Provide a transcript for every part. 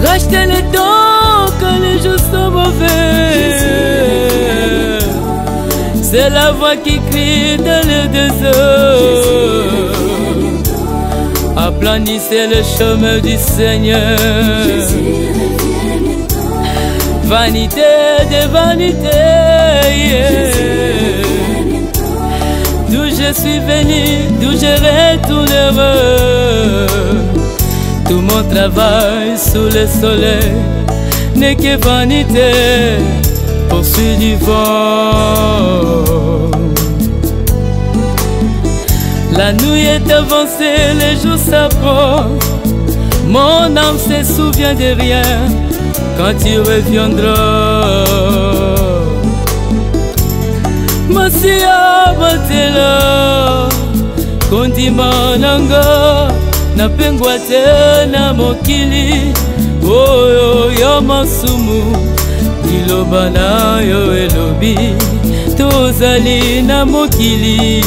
Rachetez les dents quand les jours sont mauvais. C'est la voix qui crie dans le désert. Aplanissez le chemin du Seigneur. Vanité de vanité, yeah. D'où je suis venu, d'où je retournerai. Tout mon travail sous le soleil n'est que vanité, poursuit du vent. La nuit est avancée, les jours s'approchent. Mon âme se souvient de rien quand tu reviendras. Masia batela, kondima nanga. Napengwa tena mokili oyo ya masumu liloba na yo elobi tozali na mokili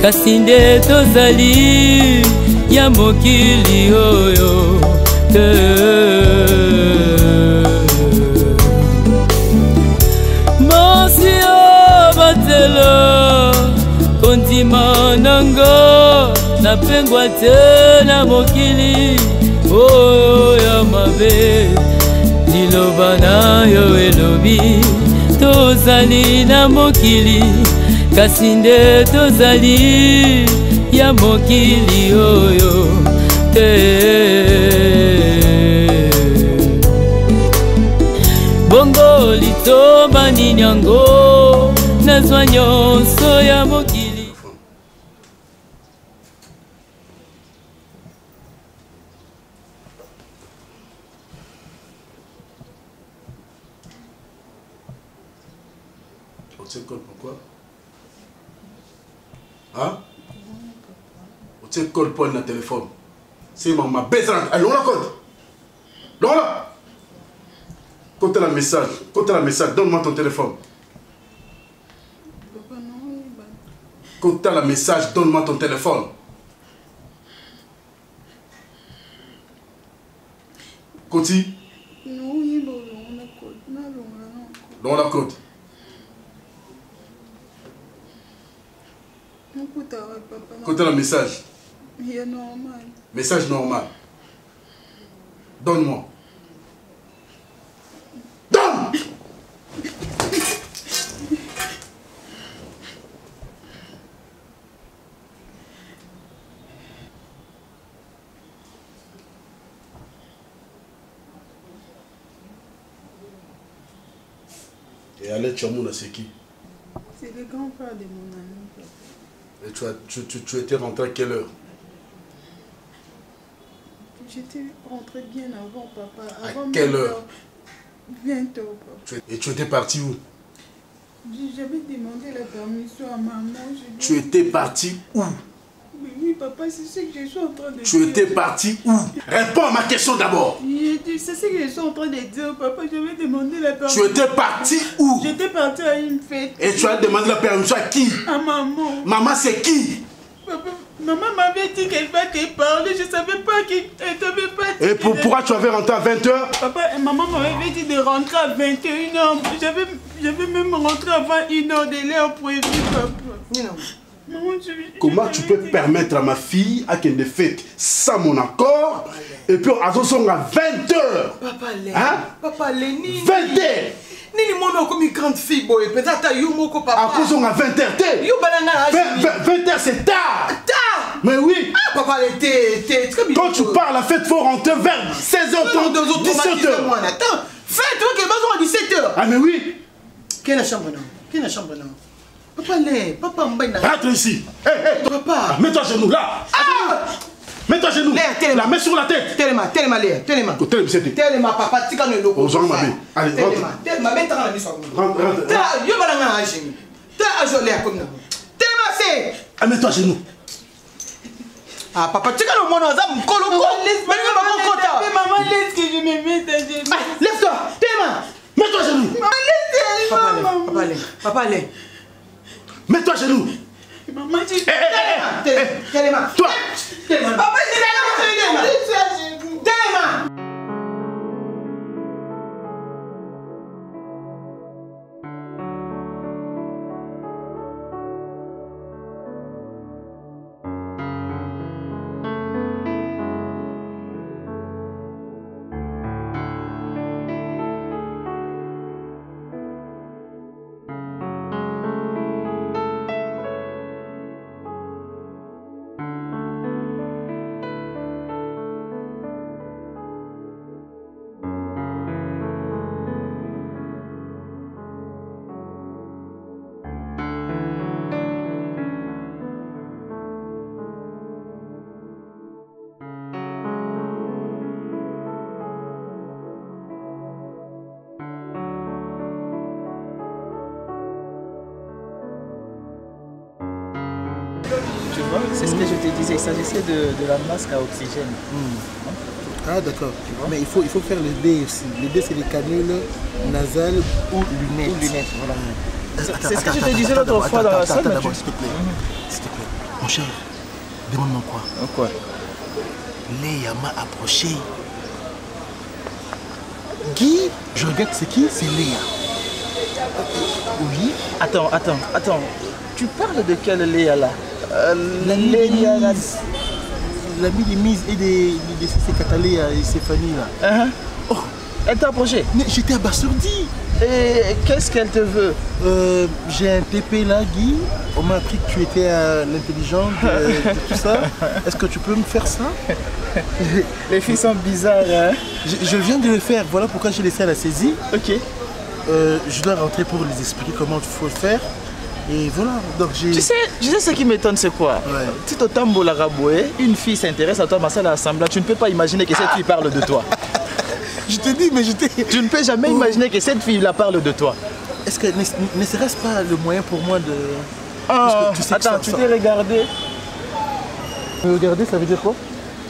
kasi nde tozali ya mokili oyo Masi batela kondima nanga napengwa tena mokili oyo ya mabe liloba na yo elobi tozali na mokili kasi nde tozali ya mokili oyo bongo litomba nini yango nazwa nyonso ya mokili. On te colle pourquoi? Hein? On te colle pour le téléphone. C'est ma besoin. Allons la code. Non là. Quand tu as le message, donne-moi ton téléphone. Quand tu as le message, donne-moi ton téléphone. Continue. Non la code. Quand tu as le message. Message normal. Donne-moi. Donne! Et Alain Tchamouna, c'est qui? C'est le grand frère de mon ami. Et tu étais rentré à quelle heure? J'étais rentré bien avant, papa. Avant à quelle heure? 20 heures, papa. Et tu étais parti où? J'avais demandé la permission à maman. Tu étais parti où? Oui, papa, c'est ce que je suis en train de dire. Tu étais parti où? Réponds à ma question d'abord. C'est ce que je suis en train de dire, papa. J'avais demandé la permission. Tu étais parti où? J'étais parti à une fête. Et tu as demandé la permission à qui? À maman. Maman, c'est qui? Papa, maman m'avait dit qu'elle va te parler. Je ne savais pas qu'elle t'avait pas dit. Et pourquoi tu avais rentré à 20 h? Papa, maman m'avait dit de rentrer à 21 h. J'avais même rentré avant 1 h de l'heure prévue, papa. Non. Maman, comment tu peux permettre à ma fille à qu'elle ne fête sans mon accord et puis à 20 h? Papa, hein? Papa, 20 h. Nini mono comme une grande fille boy peut-être you moko papa. À cause on a 20 h. 20 h c'est tard. Tard. Mais oui. Ah papa t'es quand tu pars la fête faut rentrer vers 16 h 30, 17 h. Attends, fête toi que besoin à 17 h. Ah mais oui. Quelle chambre non? Quelle chambre non? Papa Mbaye. Rentre ici. Papa. Mets-toi à genoux là. Mets-toi à genoux. La main sur la tête. Téléma. Téléma, papa, tu connais le aux gens, ma belle. Allez, rentre. Téléma, mets-toi dans la maison. Rentre. Yo, balanga à genoux. T'as ajolé à comme ça. Téléma, c'est. Mets-toi à genoux. Ah, papa, tu connais le monde, ça me colle au col. Maman, laisse que je me mette à genoux. Lève-toi, Téléma. Mets-toi à genoux. Papa, allez. Mets-toi à genoux. Maman, tu... Téléma. Toi. Téléma. Papa, Téléma. Tu vois, c'est ce que je te disais, il s'agissait de la masque à oxygène. Ah d'accord, mais il faut faire le D aussi. Le D c'est les canules nasales ou lunettes. Voilà. C'est ce que je te disais l'autre fois dans la salle. S'il te plaît. S'il te plaît. Mon cher, demande-moi quoi. Quoi? Léa m'a approché. Guy, je regarde c'est qui? C'est Léa. Oui. Attends. Tu parles de quelle Léa là? L'amie des Mises et des Cataléa et Stéphanie là. Oh, elle t'a approché? Mais j'étais abasourdi. Et qu'est-ce qu'elle te veut? J'ai un TP là, Guy. On m'a appris que tu étais l'intelligente de tout ça. Est-ce que tu peux me faire ça? Les filles sont bizarres, hein? Je viens de le faire. Voilà pourquoi j'ai laissé à la saisie. Ok. Je dois rentrer pour les expliquer comment il faut le faire. Et voilà, donc j'ai... Tu sais ce qui m'étonne, c'est quoi? Ouais. Si tu tambo la raboué, une fille s'intéresse à toi, ma salle à l'assemblée, tu ne peux pas imaginer que cette fille parle de toi. Je te dis, mais j'étais... Tu ne peux jamais imaginer que cette fille-là parle de toi. Est-ce que ne serait-ce pas le moyen pour moi de... Tu sais attends, tu t'es regardé? Regarder, ça veut dire quoi?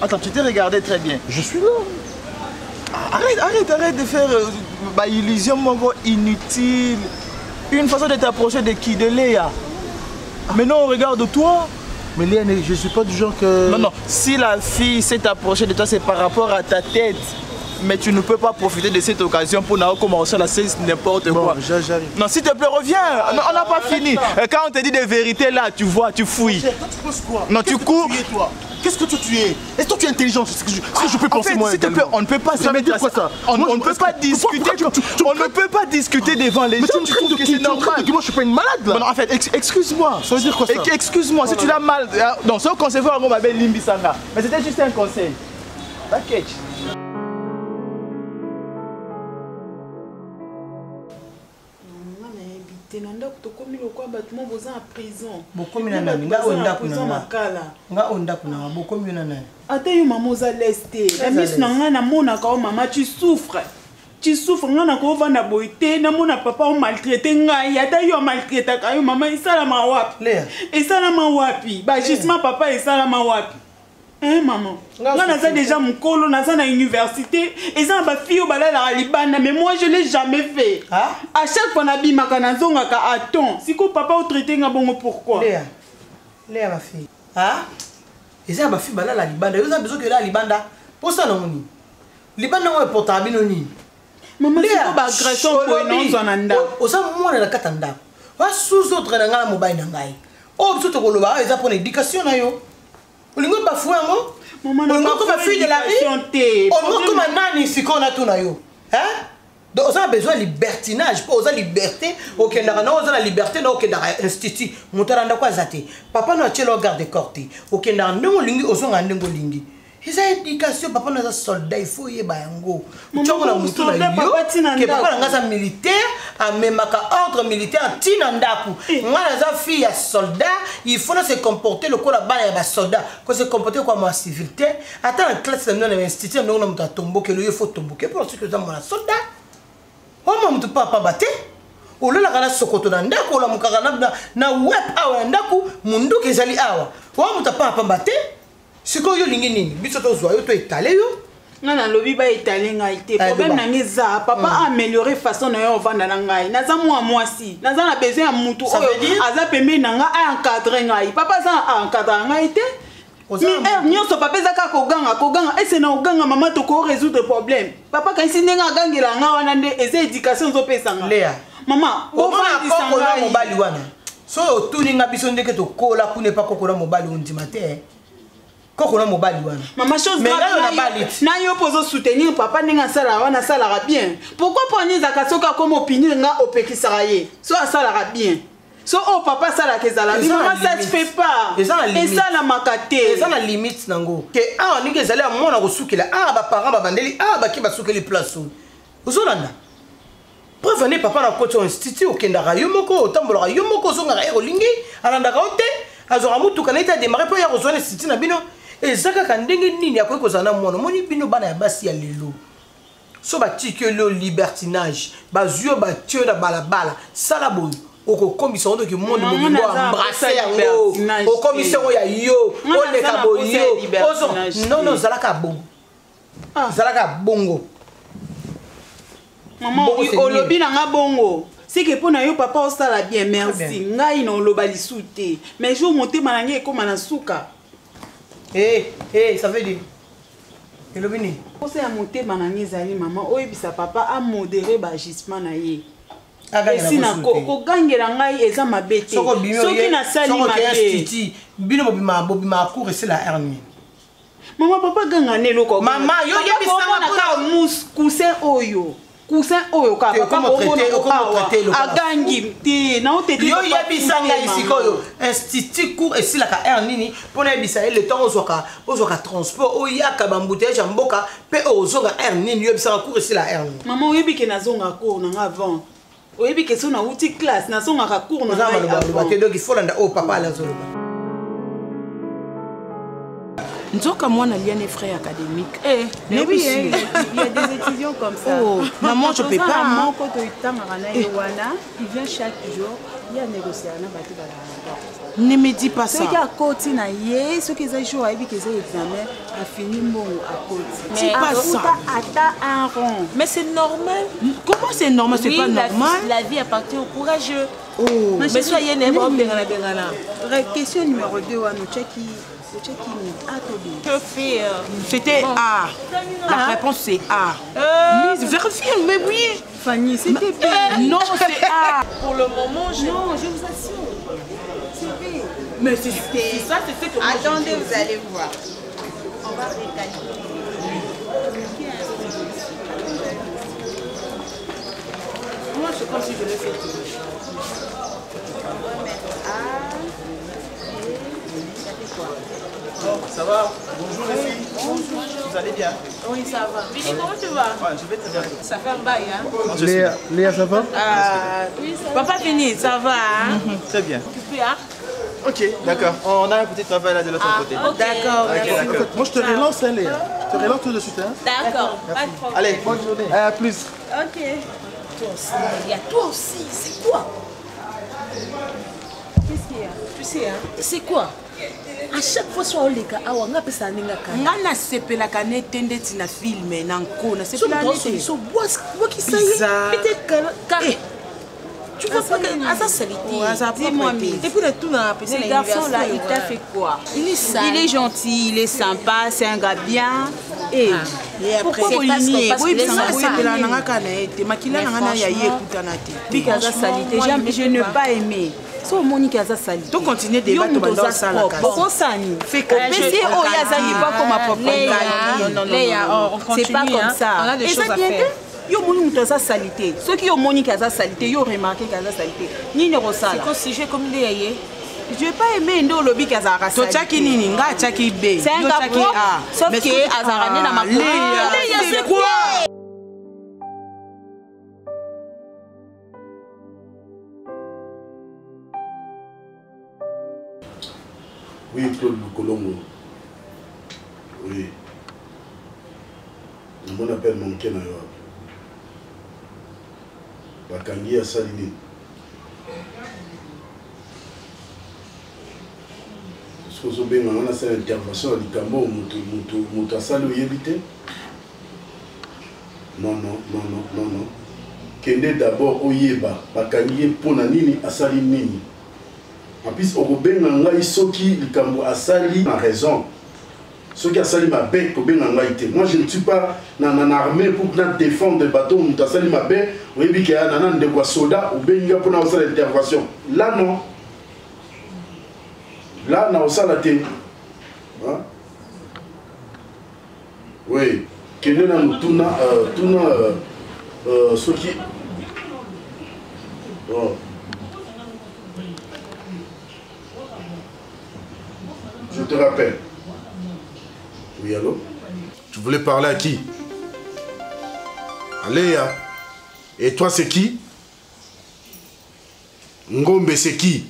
Attends, tu t'es regardé très bien. Je suis là. Arrête de faire illusion, mon gros, inutile. Une façon de t'approcher de qui? De Léa. Mais non, regarde toi. Mais Léa, je ne suis pas du genre que... Non, si la fille s'est approchée de toi, c'est par rapport à ta tête. Mais tu ne peux pas profiter de cette occasion pour commencer à la cesse n'importe quoi. J'arrive. Non, s'il te plaît, reviens. Non, on n'a pas fini. Quand on te dit des vérités là, tu vois, tu fouilles. Toi, tu penses quoi? Non, tu cours. Qu'est-ce que toi tu es? Est-ce que toi tu es intelligent? Ce que je peux penser moi? S'il te plaît, on ne peut pas se mettre quoi ça? On ne peut pas discuter. On ne peut pas discuter devant les gens. Tu trouves que c'est normal? Moi je suis pas une malade là. Non, en fait, excuse-moi. Ça veut dire quoi ça? Excuse-moi, si tu l'as mal. Non, ce conseil va avoir ma belle Limbi Sanga. Mais c'était juste un conseil. T'inquiète. Tu souffres, papa on maltraité maman et ça la mawapi. Et ça la mawapi. Bah justement papa et ça la mawapi. Hein maman. Là on déjà mon colo, on a université et ça ba fille au balai la libana mais moi je l'ai jamais fait. À chaque fois on a bima kana zonga ka attends. Si ko papa au traité nga bongo pourquoi? Léa ma fille. Et ça ba fille balai la libana, vous avez besoin que la libanda. Pour ça non ni. Libanda on est portable ni. Maman, c'est pas agression pour une zonanda. Osa moi na katanda. Wa sous autre na ngala mobile na ngai. Oh biso to koloba eza pour éducation na yo. Olingo ba fou yango? Maman, on comme fille de la rue. On comme nani siko na tuna yo. Hein? Donc on a besoin de libertinage, pour osa liberté, OK ndaka na osa la liberté na OK ndaka institut. Motaranda kwa zate. Papa na chelo garde corté. OK ndaka ndongo lingi osonga ndongo lingi. Eza éducation papa na soldat il faut yeba yango. Choko na mutu na yo. Que papa na ngasa militaire amemaka ordre militaire tina ndaku nga naza fille ya soldat il faut se comporter lokola bana ya ba soldat ko se comporter comme en civilité ata en classe na institut na mutu atomboke lo faut tomboke pour ce que za mona soldat o mutu papa bate olola kana sokoto na ndaku ola mukaka na web awa ndaku munduki ezali awa o mutu papa bate siko yo lingi nini biso to zwa yo to etale yo Nana lobi ba étalé ngai te problème na ngeza papa améliorer façon na yo vanda na ngai naza moi si naza na besoin ya mutu oyo aza pembe na nga encadrer ngai papa za encadrer ngai te mi nyoso papa ezaka koganga ese na oganga mama to ko résoudre problème papa kanisi ndenga agangela nga wana nde eza éducation zopesa nga Léa mama ovandisa ngai mobali wana so otuni nga biso ndeke to kola kune pa kokola mobali ondima te Koko na mobali wana. Maman chose na yo pozo soutenir papa ninga sala wana sala bien. Pourquoi prenez zakasoka comme opinion nga opekisara ye? So sala bien. So oh papa sala kezala. Maman ça se fait pas. Et ça la makate. Et ça la limite nango. Que ah ninga zala mona ko soukela ah ba parents ba bandeli ah ba ki ba soukeli place. Ozolanda. Prévenez papa na koto institut okendaka yo moko otambola yo moko zonga ero lingi alandaka ote azora mutu kana ita démarrer pour ya rejoindre institut na bino. Et zaka kandenge nini akoy kozana mwana moni bino bana ya basi ya lelo so batike le libertinage bazio batio na balabala sala boy okokomisa ondo ki monde mobimbo embrasser yango okomisa ya yo oleka boyo ozo non zalaka bongo zalaka bongo maman olobi na nga bongo c'est que pour na yo papa osala bien merci ngai na oloba lisute mais jour monter manange ekoma na suka. Ça veut dire. Et le bini. Pour ça monter manangi zali maman, oyebisa papa a modéré ba gisement na ye. Et si na ko gangela ngai eza mabete. Soki na sali mabete. Bino bobima cour c'est la hernie. Maman papa ganga ne loko. Maman yo yebisa na ka mousse coussin oyo. Coussin oyo ka papa agangi ti na otete yo yebisa ngai sikoyo institut cour et si la ka hernie pona yebisa le temps ozoka transport oyaka bambouteillage mboka pe ozoka hernie yo yebisa cour et si la hernie. Maman oyebi ke nazonga cour na avant. Oyebi ke so na uti classe na songa ka cour na ngai. Donc il faut landa au papa la zoloba. Nzoka moi na lien des frais académiques. Mais oui, il y a des étudiants comme ça. Oh, maman je peux pas. Maman quand il vient chaque jour, il y a négocié na batu bala. Ne me dis pas ça. Ceux qui à côté na yé, ceux qui ont jour avec qui ont examen a fini bon à côté. C'est pas ça. Ata un rond. Mais c'est normal. Comment c'est normal? C'est pas normal. La vie appartient aux courageux. Oh, mais soyez nerveux bengana. Question numéro 2 à nous checker. Que faire? C'était A. La réponse c'est A. Vérifie, mais oui. Fanny, c'était B. Non, c'est A. Pour le moment, non, je vous assure. C'est B. Mais c'est ça, c'est ce que attendez, vous allez voir. On va récalibrer. Moi, c'est comme si je le fais tout. On va mettre A. Oh, ça va? Bonjour les filles. Bonjour. Vous allez bien? Oui, ça va. Billy, comment tu vas? Ouais, je vais très bien. Ça fait un bail, hein? Léa, ça va? Oui, ça va. Papa fini, ça va, hein? Très bien. Occupé, hein? Ok, d'accord. On a un petit travail là de l'autre côté. Okay. D'accord. D'accord. Moi, je te relance, hein, Léa. Je te relance tout de suite, hein? D'accord, pas de problème. Allez, bonne journée. À plus. Ok. Toi aussi, il y a toi aussi, c'est quoi? Qu'est-ce qu'il y a? Tu sais, hein? C'est quoi? À chaque fois soit les gars, on a pesa ninga kana. Ngana sepela kana tende tina film na nkona sepela nete. So bois qui ça y est. Peut-être tu vois pas que ça salité. Dis-moi depuis le tout dans ce garçon là, il t'a fait quoi? Il est sale. Il est gentil, il est sympa, c'est un gars bien. Et pourquoi bolini? Oui, ça sepela nanga kana ete makila nanga ya yekutana te. Bikaza salité, je ne pas aimé. So Monique aza sali. Tu continues de battre dans ça la case. Bon sani. Fais que mais si oyazali pas comme ma propre. Non, Léa, on continue. C'est pas comme ça. On a des choses à faire. Yo Monique aza salité. Ceux qui ont Monique aza salité, yo remarqué qu'aza salité. Ni ne rosala. C'est quoi si j'ai comme Léa yé? Je vais pas aimer ndo lobi kazara salité. To chaki nini nga chaki B. C'est un gars sauf que azarane na ma Léa, c'est quoi? Oui, Claude Lukolongo. Oui. On appelle mon Kenayo. Bakangi à Salini. Parce que on a cette intervention à l'Ikambo, Mouta Salou Yébité. Non. Kende d'abord Oyeba, Bakangi Ponanini à Salinini. En plus, au Benanga, Isoki, l'Ikambo à Sali, a raison. Ce qui a sali ma bête pour bien en moi je ne suis pas dans l'armée pour défendre des bateaux où tu as sali ma bête ou bien qu'il y a un de soda ou bien pour nous faire l'intervention. Là non. Là non ça la tête. Oui. Que nous avons tout ce qui. Oh. Je te rappelle. Oui, allô? Tu voulais parler à qui? Allez, et toi, c'est qui? Ngombe, c'est qui?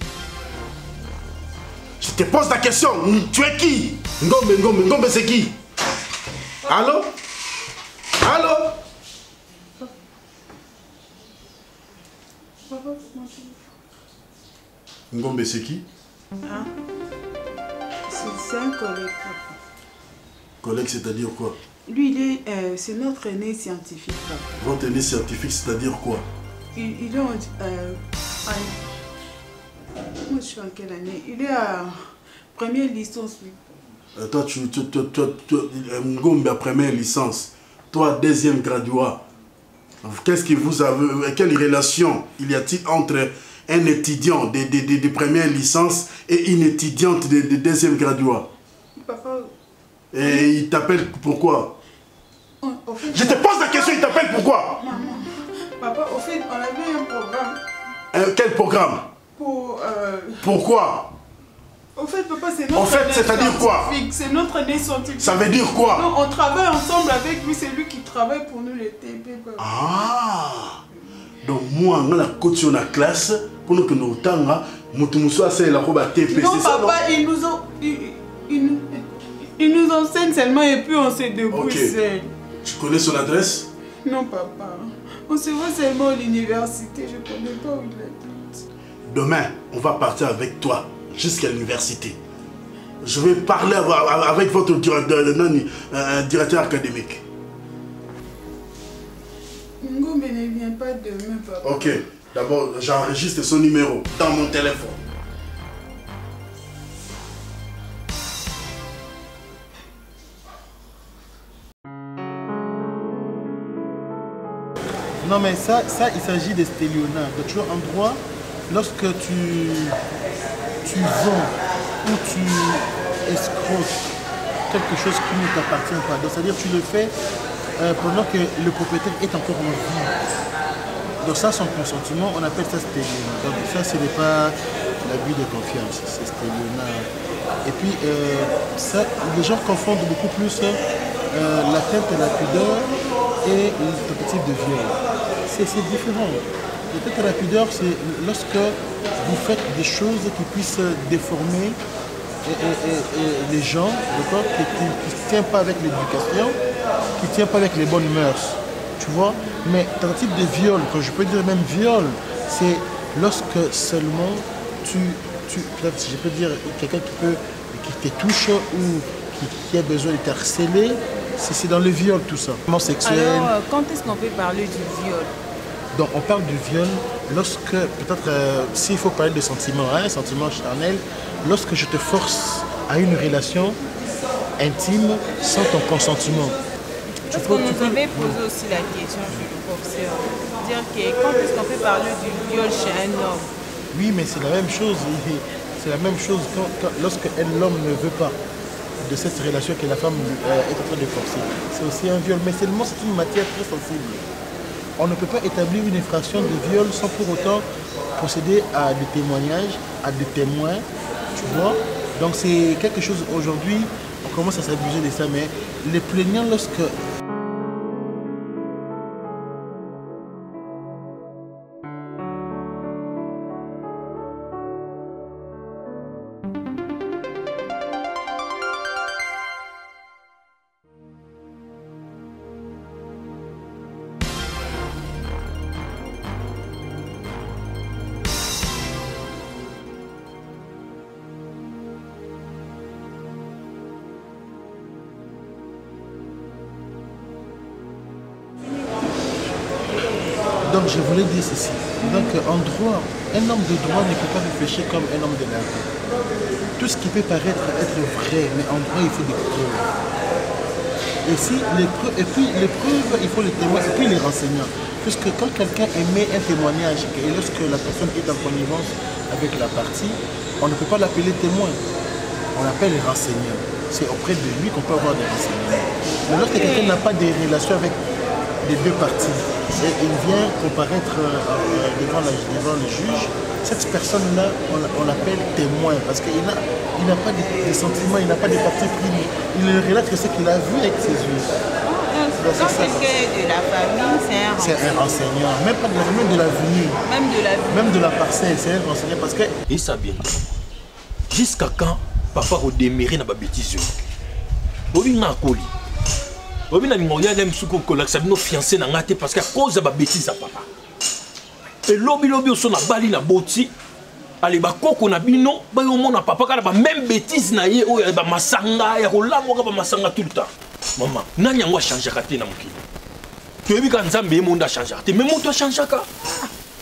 Je te pose la question. Tu es qui? Ngombe, c'est qui? Allô? Ngombe, c'est qui? Hein? C'est un collègue. Collègue, c'est-à-dire quoi? Lui, c'est notre aîné scientifique. Votre aîné scientifique, c'est-à-dire quoi? Il est moi, je suis en quelle année? Il est à première licence. Toi, Ngombe à première licence. Toi, deuxième graduat. Qu'est-ce que vous avez? Quelle relation il y a-t-il entre un étudiant de première licence et une étudiante de deuxième graduat? Papa. Et il t'appelle pourquoi? Je te pose la question, il t'appelle pourquoi? Maman. Papa, au fait, on avait un programme. Quel programme? Pourquoi? Au fait, papa, c'est notre. En fait, c'est-à-dire quoi? C'est notre année scientifique. Ça veut dire quoi? Non, on travaille ensemble avec lui, c'est lui qui travaille pour nous les TP. Papa. Ah! Donc moi, on a la coach sur la classe pour nous que nous tanga, Moutoumoussoua c'est la robe à TP. Non, papa, il nous enseigne seulement et puis on se débrouille seul. Tu connais son adresse? Non, papa. On se voit seulement à l'université, je ne connais pas où il habite. Demain, on va partir avec toi jusqu'à l'université. Je vais parler avec votre directeur académique. Ngombe ne vient pas demain, papa. Ok, d'abord j'enregistre son numéro dans mon téléphone. Non mais ça il s'agit des stélionnats. Tu vois, en droit, lorsque tu vends ou tu escroques quelque chose qui ne t'appartient pas, c'est-à-dire tu le fais pendant que le propriétaire est encore en vie. Donc ça, sans consentement, on appelle ça stélionnat. Donc ça, ce n'est pas l'abus de confiance, c'est stélionnat. Et puis, ça, les gens confondent beaucoup plus l'atteinte à la pudeur et le tentative de viol. C'est différent. L'atteinte à la pudeur, c'est lorsque vous faites des choses qui puissent déformer les gens, qui ne tiennent pas avec l'éducation, qui ne tiennent pas avec les bonnes mœurs. Tu vois, mais tentative de viol, quand je peux dire même viol, c'est lorsque seulement peut-être je peux dire quelqu'un qui te touche ou qui a besoin de t'harceler, c'est dans le viol tout ça. Sexuel. Alors, quand est-ce qu'on peut parler du viol? Donc on parle du viol lorsque, peut-être s'il faut parler de sentiments, sentiments charnels, lorsque je te force à une relation intime sans ton consentement. Parce qu'on nous avait posé aussi la question chez le professeur, dire que quand est-ce qu'on peut parler du viol chez un homme? Oui, mais c'est la même chose. C'est la même chose lorsque l'homme ne veut pas de cette relation que la femme est en train de forcer. C'est aussi un viol, mais seulement c'est une matière très sensible. On ne peut pas établir une infraction de viol sans pour autant procéder à des témoignages, à des témoins, tu vois. Donc c'est quelque chose aujourd'hui, on commence à s'abuser de ça, mais les plaignants lorsque... Donc je voulais dire ceci. Donc en droit, un homme de droit ne peut pas réfléchir comme un homme de la vie. Tout ce qui peut paraître être vrai, mais en droit il faut des preuves. Et puis les preuves, il faut les témoins et puis les renseignants. Puisque quand quelqu'un émet un témoignage et lorsque la personne est en connivence avec la partie, on ne peut pas l'appeler témoin. On l'appelle renseignant. C'est auprès de lui qu'on peut avoir des renseignements. Mais lorsque quelqu'un n'a pas de relation avec les deux parties et il vient comparaître devant le juge, cette personne-là, on l'appelle témoin parce qu'il n'a pas de sentiments, il n'a pas de parties pris. Il relate que ce qu'il a vu avec ses yeux. Donc quelqu'un de la famille, c'est un renseignant. Même pas de la famille, de l'avenir. Même de la parcelle, c'est un renseignant parce que... Et ça bien. Jusqu'à quand papa a démarré dans la bêtise? Bobi n'a coli. Bobi n'a pas même soukou que l'accepte nos fiancés n'a raté parce qu'à cause de la bêtise à papa. Et lobby au son a bali na boti. Allez ba koko na bino ba yo mona papa kana ba même bêtise na ye o ya ba masanga ya kolango ka ba masanga tout le temps. Maman, nani yango changer raté na mokili. Tu es bien nzambe e monde a changer raté mais mon doit changer ka.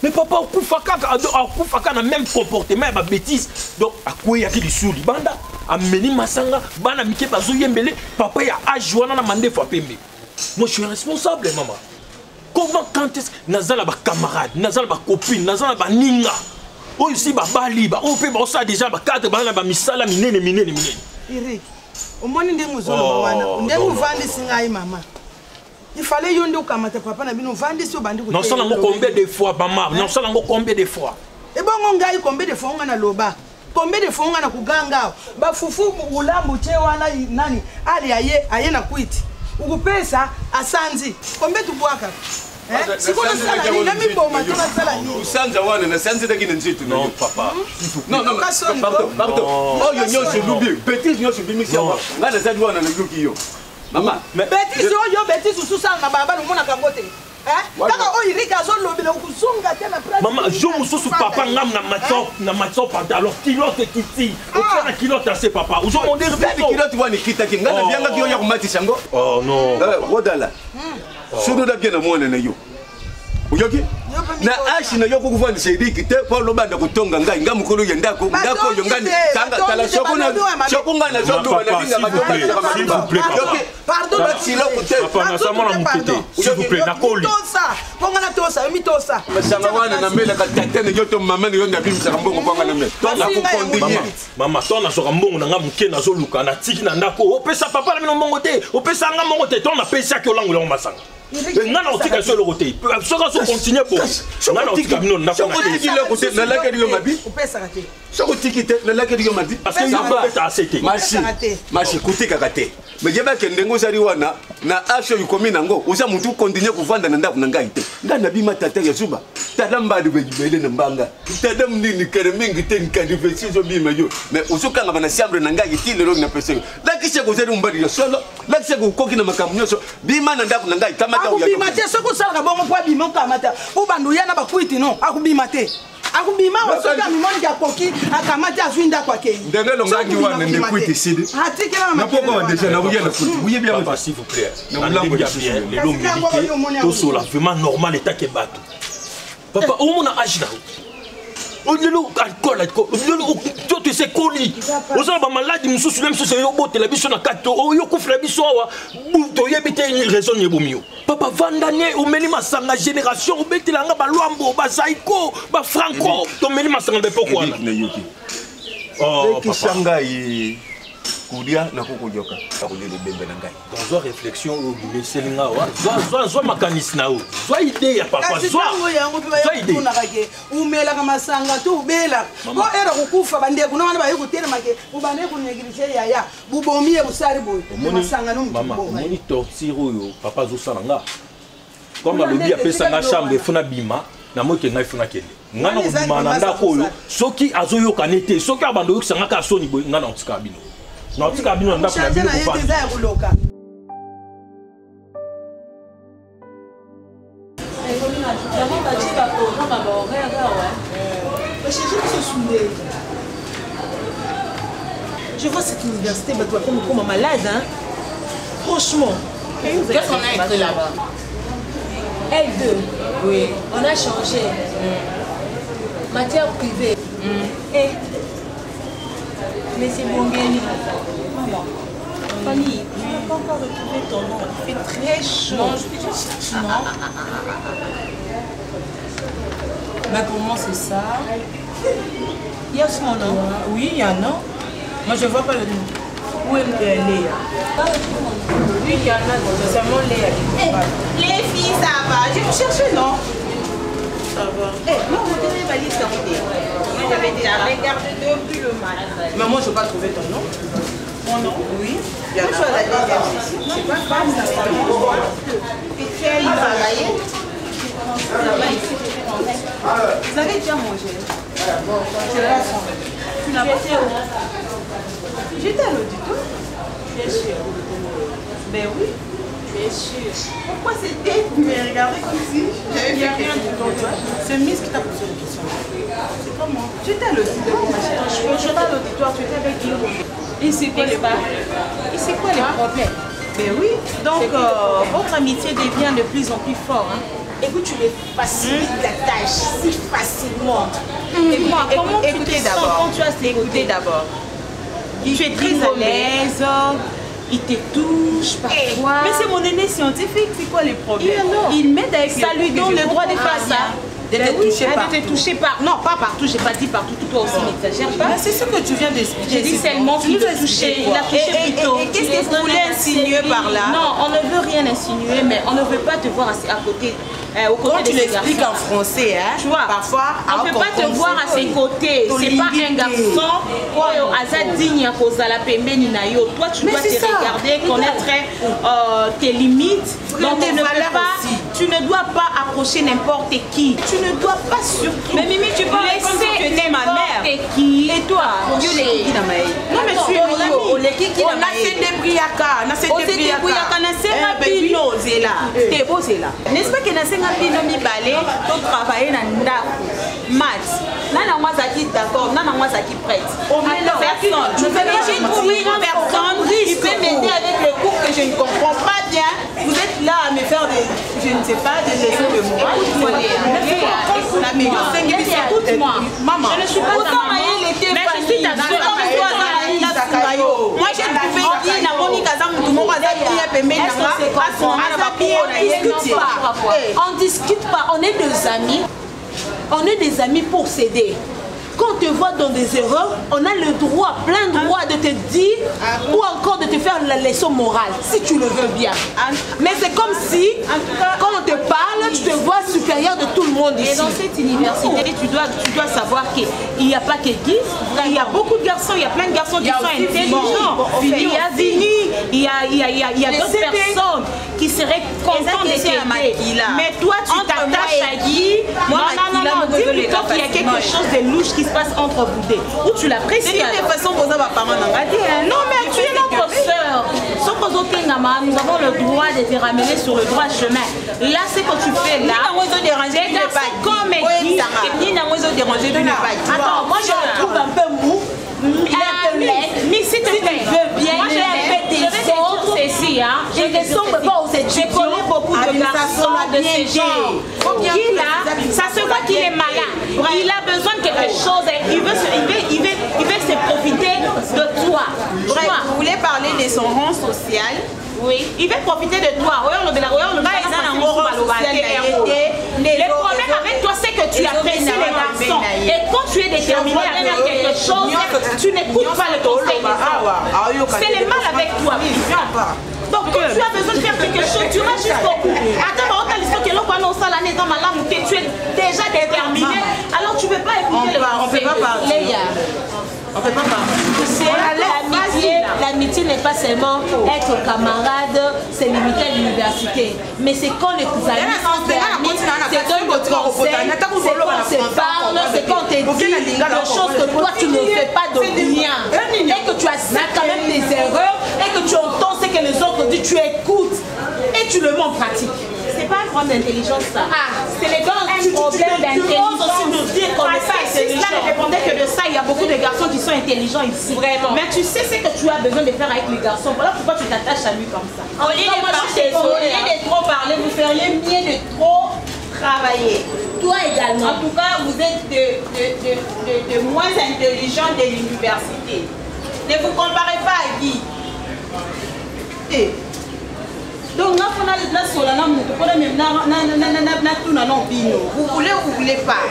Mais papa akufaka na même comportement ba bêtise donc akoya ki lisuli banda ameni masanga bana mike bazo yembele papa ya ajwana na mande fois pembe. Moi je suis responsable maman. Comment quand est-ce nazala ba camarade, nazala ba copine, nazala ba ninga. Oh ici ba bali ba on peut ba ça déjà ba cadre ba misala minene. Eric, au moins ndenge uzolo wana, ndenge uvandi singai mama. Il fallait yondo kamata papa na bino vandi so bandi ko. Non ça nango combien de fois maman, non ça nango combien de fois. Et bon ngai combien de fois on na loba. Combien de fois on na kuganga. Ba fufu ulambu che wana nani ali aye na kwiti. Ukupesa asanzi. Combien tu boaka? Non, papa. Non, pardon. Oh, yo l'oublie. Bêtise, yo l'oublie. Maman, mais bêtise, yo bêtise sous ça na baba no mona kangote. Kaka o irika zo lobile okusunga tena place. Maman, je mususu papa ngam na matso pantalon kilote kiti. Okana kilote assez papa. Uzo mondere bébé kilote wani kitaki ngana bianga ki yo ya kumatisa ngo. Oh non. Wodala. Sudo da bien na mwana na yo. Uyoki? Na ashi na yo kukuvani shiriki te kwa lobanda kutonga ngai ngamu kolo yendako ngako yongani tanga tala shokuna shokungana zodu wana binga matonga. Pardon, papa na sama na mukete. S'il vous plaît, nakoli. Tosa, ponga na tosa, mi tosa. Masanga wana na mela ka tatene yoto mama ni yonda bimisa mbongo ponga na mela. Tona kukondinya. Mama tona soka mbongo na nga muke na zoluka na tiki na ndako. Opesa papa na bino mbongo te. Opesa nga mbongo te. Tona pesa ki olango la masanga. Ngana otika sur le côté. Soka so continuer pour. Ngana otika bino na ko tiki le côté na la kedi yo mabi. Opesa kate. Soko tiki te na la kedi yo mabi. Parce que ça peut accepter. Machi kutika kate. Mais yeba kendengo sari wana na asho yukomi nango. Uza mutu continuer kuvanda na ndaku na ngai te. Ngana bima tata ya zuba. Tadamba de bejibele na mbanga. Tadam nini kere mingi te nkadi vesizo bima yo. Mais usuka ngaba na chambre na ngai ti lelo na pese. La kisha ko zeri mbari yo solo. La kisha ko koki na makamunyo so. Bima na ndaku na ngai kamata uya. Akubima te soko sala bongo kwa bima kamata. Ubandu yana bakwiti no. Akubima te. Akubima osoka mimoni ya koki akamata azwinda kwa kei. Ndengelo ngangi wana ndekwiti sidi. Hatikela mama. Na poko déjà na uya na kuti. Uye bien papa s'il vous plaît. Na ulango bien les lots médicés. Tout cela vraiment normal état que bateau. Papa au mon âge là. Lelo alcool toi tu sais colis oza ba maladi mususu même si c'est yo botela biso na kato yo kufla biso wa to yebite raison yebomio papa vandane o meli masanga génération obetela nga ba lwambo ba saiko ba franco to meli masanga be poko na oh papa Koudia na kukujoka akuli bembe na ngai dans réflexion au meselinga wa zo mécanisme na o zo idée ya papa zo idée umela kama sanga tu bela ko era kukufa bande kuna wana ba yikutela make ubane kunyegirishe ya bubomie busari boy masanga no mama moni torture yo papa zo salanga comme alobi apesa na chambre funa bima na moke ngai funa kende ngana ko na ndako oyo soki azoyoka nete soki abando yokisanga ka soni boy ngana otika bino. Non, tu as bien changer na yete za kuloka. Je vois cette université, mais toi comme malade, hein. Franchement. Qu'est-ce qu'on a écrit là-bas? L2. Oui. On a changé. Matière privée. Et mais c'est bon, maman. Fanny, tu n'as pas encore retrouvé ton nom. Il fait très chaud. Non, je peux juste... Non. Mais pour moi, c'est ça. Il y a son nom. Oui, il y a un nom. Moi, je ne vois pas le nom. Où est Léa? Oui, il y en a. C'est seulement Léa. Les filles, ça va. Je vais chercher, non? Ça va. Moi, vous tenez ma liste à côté. Moi, j'avais déjà regardé depuis le matin. Mais moi, je ne vais pas trouver ton nom. Mon nom? Oui. Il y a la deuxième session. Je ne sais pas si ça va. Et tu as travaillé? Vous avez déjà mangé? Je la sens. Tu n'as pas fait où? J'étais à l'auditoire. Tu es sûre? Ben oui. Tu es sûre? Pourquoi c'était? Mais regardez ici. Il n'y a rien de tout. C'est Miss qui t'a posé la question. C'est pas moi. Tu étais à l'auditoire, ma chère. Je suis pas à l'auditoire, tu étais avec qui? Et c'est quoi les problèmes? Et c'est quoi les problèmes? Ben oui. Donc, votre amitié devient de plus en plus forte. Hein? Écoute, tu me facilites la tâche si facilement. Et moi, comment tu te sens quand tu as écouté d'abord? Tu es très à l'aise, il te touche parfois. Mais c'est mon aîné scientifique, c'est quoi les problèmes? Il m'aide avec ça, lui donne le droit de faire ça. De te toucher par... Non, pas partout, j'ai pas dit partout, toi aussi n'exagère pas. Mais c'est ce que tu viens d'expliquer. J'ai dit seulement qu'il te touchait, il a touché plutôt. Et qu'est-ce que vous voulez insinuer par là? Non, on ne veut rien insinuer, mais on ne veut pas te voir à côté. Quand tu l'expliques en français, hein, tu vois, parfois, on ne peut pas te voir à ses côtés. C'est pas un garçon digne à cause de la pembeni na yo. Toi, tu dois te regarder, connaître tes limites. Donc, tu ne dois pas approcher n'importe qui. Tu ne dois pas surtout. Mais Mimi, tu peux laisser n'importe qui. Et toi, non, mais je suis mon ami. On a fait des briaca. N'est-ce pas que Bino mi balé, pour travailler dans ndako. Maths. Nana moi qui d'accord, nana moi qui prête. Personne. Je vais trouver une personne qui peut m'aider avec le cours que je ne comprends pas bien. Vous êtes là à me faire des, je ne sais pas, des leçons de morale. Écoute-moi. Maman. Je ne suis pas ta maman. Mais je suis ta soeur. Moi j'ai trouvé qui n'a pas mis Kazam tout le monde a dit on discute pas, on est des amis. On est des amis pour s'aider. Quand on te voit dans des erreurs, on a le droit, plein droit de te dire ou encore de te faire la leçon morale, si tu le veux bien. Mais c'est comme si, quand on te parle, tu te vois supérieur de tout le monde ici. Et dans cette université, tu dois savoir qu'il n'y a pas que Guy, il y a beaucoup de garçons, il y a plein de garçons qui sont intelligents. Il y a Vini, il y a d'autres personnes qui seraient contents de t'aider. Mais toi, tu t'attaches à Guy. Non, dis plutôt qu'il y a quelque chose de louche qui se passe entre vous deux. Ou tu l'apprécies. Non, mais tu es notre soeur. Nous avons le droit de te ramener sur le droit chemin. Là, c'est que tu fais là. Comme attends, moi je le trouve un peu mou. Mais si tu veux bien, moi j'ai un peu des autres. Je ne sombre pas aux études. Je connais beaucoup de garçons de ce genre. Qui là, ça se voit qu'il est malin. Il a besoin de quelque chose. Il veut se profiter de toi. Bref, vous voulez parler de son rang social? Oui. Il veut profiter de toi. Le problème avec toi, c'est que tu apprécies les garçons. Et quand tu es déterminé à faire quelque chose, tu n'écoutes pas le conseil des autres. C'est le mal avec toi. Donc quand tu as besoin de faire quelque chose, tu vas jusqu'au bout. Attends, tu es déjà déterminé, alors tu ne peux pas écouter le conseil. On ne peut pas parler. On peut pas parler. L'amitié n'est pas seulement être camarade, c'est limité à l'université. Mais c'est quand les amis c'est quand on te conseille, c'est quand on se parle, c'est quand on te dit des choses que toi tu ne fais pas de bien. Et que tu acceptes quand même des erreurs et que tu entends ce que les autres disent, tu écoutes et tu le mets en pratique. C'est pas un problème d'intelligence ça. C'est les gars un problème d'intelligence. Si cela ne dépendait que de ça, il y a beaucoup de garçons qui sont intelligents ici. Vraiment. Mais tu sais ce que tu as besoin de faire avec les garçons. Voilà pourquoi tu t'attaches à lui comme ça. Au lieu de trop parler, vous feriez mieux de trop travailler. Toi également. En tout cas, vous êtes de moins intelligents de l'université. Ne vous comparez pas à Guy. Eh. Donc, vous voulez ou vous voulez pas?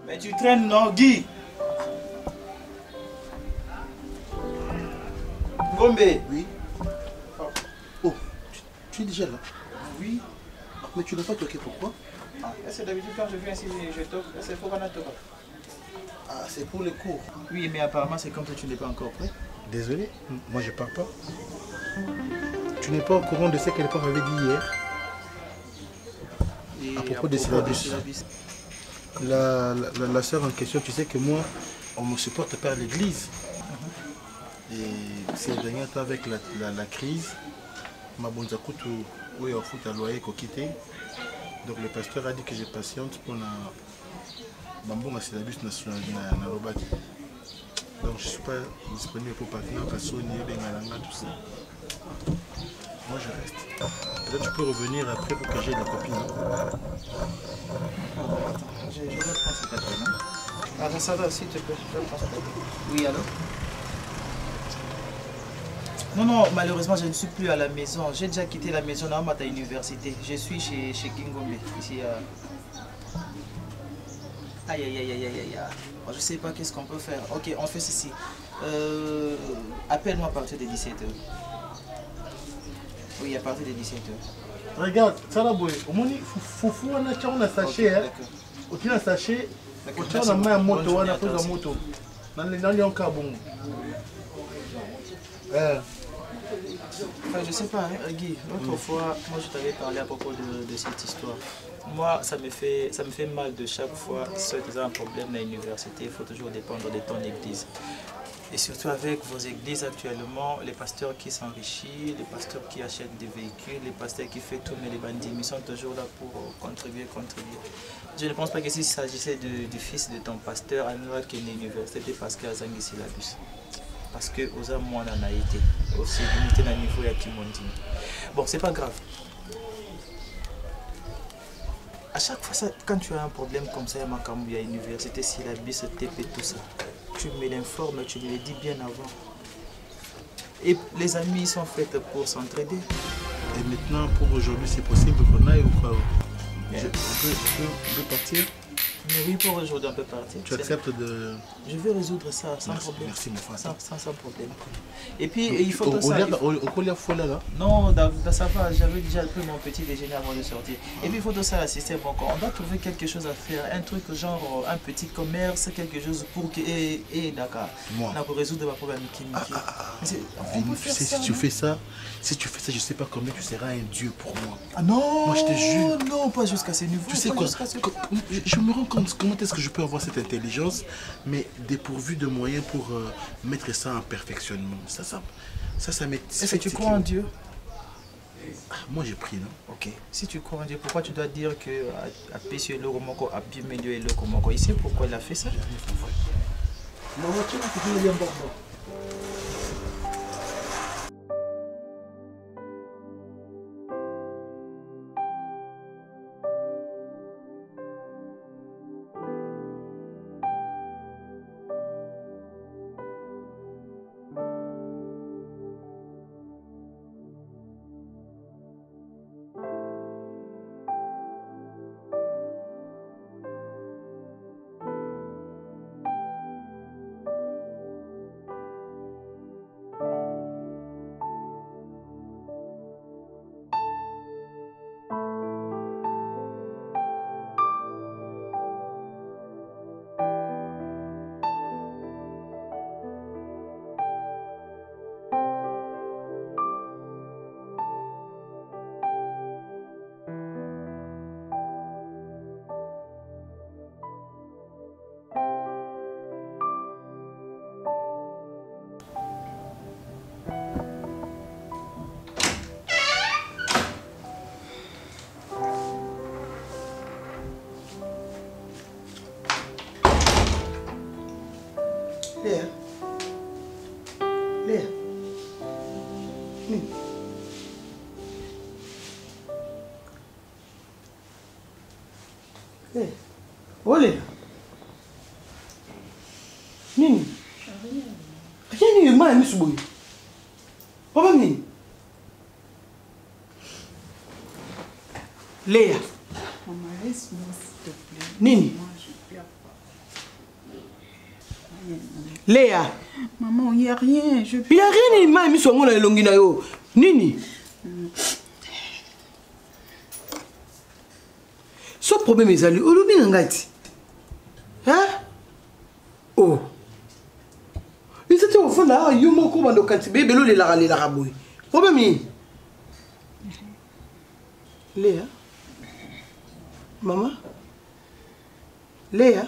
Mais tu traînes, non, Guy? Gombe. Oui. Oh, tu es déjà là? Oui. Mais tu n'as pas toqué, pourquoi? C'est d'habitude quand je viens ici, je toque. C'est pour qu'on a toqué. Ah, c'est pour les cours. Oui, mais apparemment, c'est comme ça que tu n'es pas encore prêt. Désolé, moi je pars pas. Tu n'es pas au courant de ce que les parents avaient dit hier à propos des syllabus. La sœur en question, tu sais que moi, on me supporte par l'église. Et ces derniers temps, avec la crise, ma bonne zakutu, oui, au foot à loyer quitté. Donc le pasteur a dit que je patiente pour la syllabus national na Robaki. Donc je ne suis pas disponible pour partir en Kassoni, Bengalanga, tout ça. Moi je reste. Peut-être tu peux revenir après pour que j'ai des copines. Je vais prendre cet appel. Ah, ça va, s'il te plaît. Je vais prendre cet appel. Oui, allô? Non, non, malheureusement, je ne suis plus à la maison. J'ai déjà quitté la maison à Mata Université. Je suis chez Kingombe, ici. Aïe, aïe, aïe, aïe, aïe, aïe. Bon, je ne sais pas qu'est-ce qu'on peut faire. Ok, on fait ceci. Appelle-moi à partir de 17h. Oui, à partir de 17h. Regarde, ça là, boy. Au moins, il faut on a sachet. Ok, on a sachet. On a mis un moto, on a pris un moto. Dans les en carbone. Enfin, je sais pas, hein, Guy, l'autre fois, moi je t'avais parlé à propos de cette histoire. Moi, ça me fait mal de chaque fois, si tu as un problème à l'université, il faut toujours dépendre de ton église. Et surtout avec vos églises actuellement, les pasteurs qui s'enrichissent, les pasteurs qui achètent des véhicules, les pasteurs qui font tourner les bandits, ils sont toujours là pour contribuer. Je ne pense pas que s'il s'agissait du fils de ton pasteur, à l'université, parce qu'il y a Zangi Syllabus. Parce que aux hommes, moi, on a été aussi limité dans le niveau de Kimondini. Bon, c'est pas grave. À chaque fois, quand tu as un problème comme ça, il y a l'université, Syllabus, TP, tout ça, tu me l'informes, tu me le dis bien avant. Et les amis sont faits pour s'entraider. Et maintenant, pour aujourd'hui, c'est possible qu'on aille ou quoi? On peut partir? Mais oui, pour aujourd'hui, on peut partir. Tu acceptes de... Je vais résoudre ça sans problème. Merci, mon frère. Sans problème. Et puis, il faut que ça... Non, ça va, j'avais déjà pris mon petit déjeuner avant de sortir. Et puis, il faut que ça assister bon, on doit trouver quelque chose à faire. Un truc genre, un petit commerce, quelque chose pour que... Et d'accord. Moi. On a pour résoudre ma problème. Si tu fais ça, je ne sais pas combien tu seras un dieu pour moi. Ah non! Moi, je te jure. Non, pas jusqu'à ces niveaux. Tu sais quoi? Je me rends compte comment est-ce que je peux avoir cette intelligence, mais dépourvu de moyens pour mettre ça en perfectionnement. Ça m'est... Est-ce que tu crois en Dieu? Moi j'ai pris, non? Ok. Si tu crois en Dieu, pourquoi tu dois dire que à Pessio le Romoko, à Pimedio et le Komoko, il sait pourquoi il a fait ça? Olé. Nini? Rien n'est mal, monsieur Boy. Papa Nini? Léa. Maman, laisse-moi s'il te plaît. Nini? Moi, je pleure pas. Léa. Maman, il n'y a rien. Il n'y a rien de mal, monsieur Boy, Longina yo. Nini? Ce problème est allé. Olobi Nangati. Hein? Oh. Il s'était au fond là, il y a mon combat de Kantibé, Belo les Laraboui. Problème. Léa. Maman. Léa.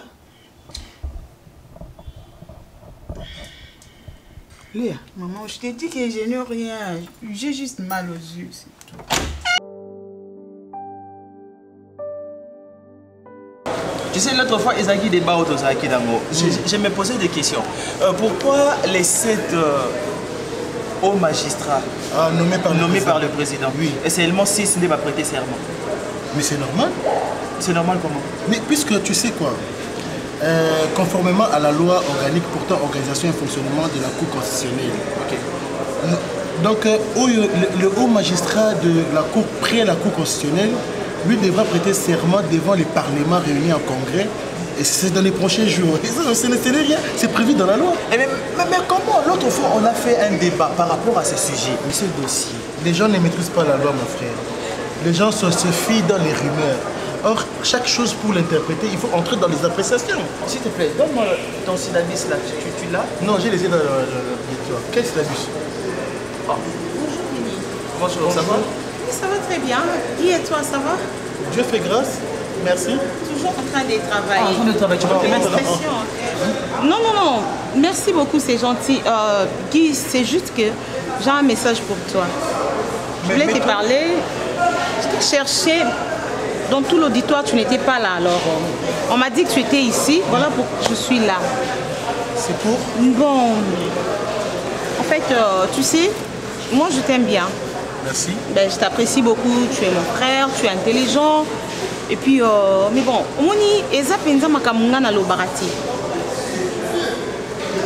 Léa. Maman, je t'ai dit que je n'ai rien. J'ai juste mal aux yeux, c'est tout. Tu sais, l'autre fois, Ezaki débat au Tozaki Dango. Je me posais des questions. Pourquoi les 7 hauts magistrats nommés par le président? Oui. Et seulement 6 n'est pas prêté serment. Mais c'est normal. C'est normal comment? Mais puisque tu sais quoi, conformément à la loi organique portant organisation et fonctionnement de la Cour constitutionnelle, donc le haut magistrat de la Cour, près la Cour constitutionnelle, lui devra prêter serment devant les parlements réunis en congrès. Et c'est dans les prochains jours. Ce n'est rien, c'est prévu dans la loi. Mais comment? L'autre fois, on a fait un débat par rapport à ce sujet, ce dossier. Les gens ne maîtrisent pas la loi, mon frère. Les gens se fient dans les rumeurs. Or, chaque chose pour l'interpréter, il faut entrer dans les appréciations. S'il te plaît, donne-moi ton syllabus là. Tu l'as? Non, j'ai laissé dans le... Quel syllabus? Bonjour, Vini. Bonjour, ça va? Oui, ça va très bien. Et toi, ça va? Dieu fait grâce. Merci. Toujours en train de travailler. En train de travailler, tu vas te mettre là? Non. Merci beaucoup, c'est gentil. Guy, c'est juste que j'ai un message pour toi. Je voulais te parler. Je t'ai cherché. Dans tout l'auditoire, tu n'étais pas là. Alors, on m'a dit que tu étais ici. Voilà pourquoi je suis là. C'est pour? Bon. En fait, tu sais, moi, je t'aime bien. Merci. Ben, je t'apprécie beaucoup. Tu es mon frère, tu es intelligent. Et puis, mais bon,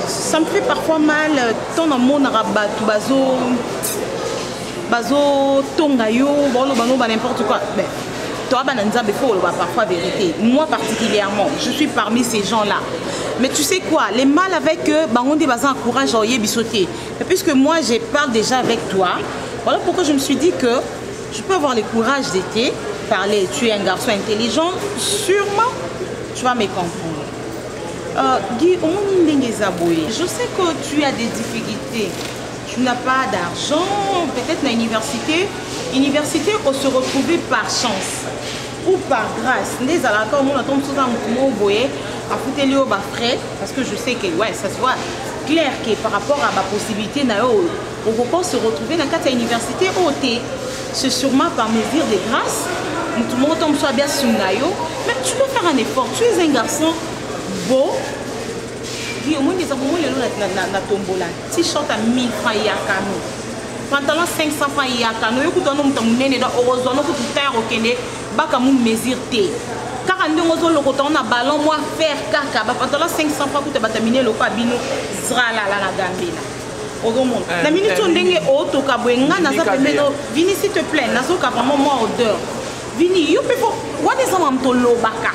ça me fait parfois mal. Ton amour n'arabatou bazo tongayo, n'importe quoi. Ben, toi, parfois vérité. Moi particulièrement, je suis parmi ces gens-là. Mais tu sais quoi, les mal avec eux, on dit bazan courage à bisoter. Et puisque moi, je parle déjà avec toi, voilà pourquoi je me suis dit que je peux avoir le courage d'été, parler. Tu es un garçon intelligent, sûrement, tu vas me comprendre. Guy, je sais que tu as des difficultés. Tu n'as pas d'argent, peut-être à l'université. Université, on se retrouver par chance ou par grâce. Parce que je sais que ouais, ça se voit clair que par rapport à ma possibilité, on peut se retrouver dans la université. C'est sûrement par mesure de grâce. Tout le monde tombe soit bien sur mais tu peux faire un effort. Tu es un garçon beau. Au moins, des tombola. T-shirt à 1000 francs et à cano. Pantalon 500 francs et à cano. Écoute, on a heureusement que tu t'es reconnu. Baka moun mesure T. Car on a ballon, moi faire caca. Pantalon 500 francs pour te bataminer le pabino. Zra la gambela. La minute on dengue auto kabwenga na za pemeno. Vini s'il te plaît, nazo ka vraiment moi odeur. Vini, you people, what is on to lo baka?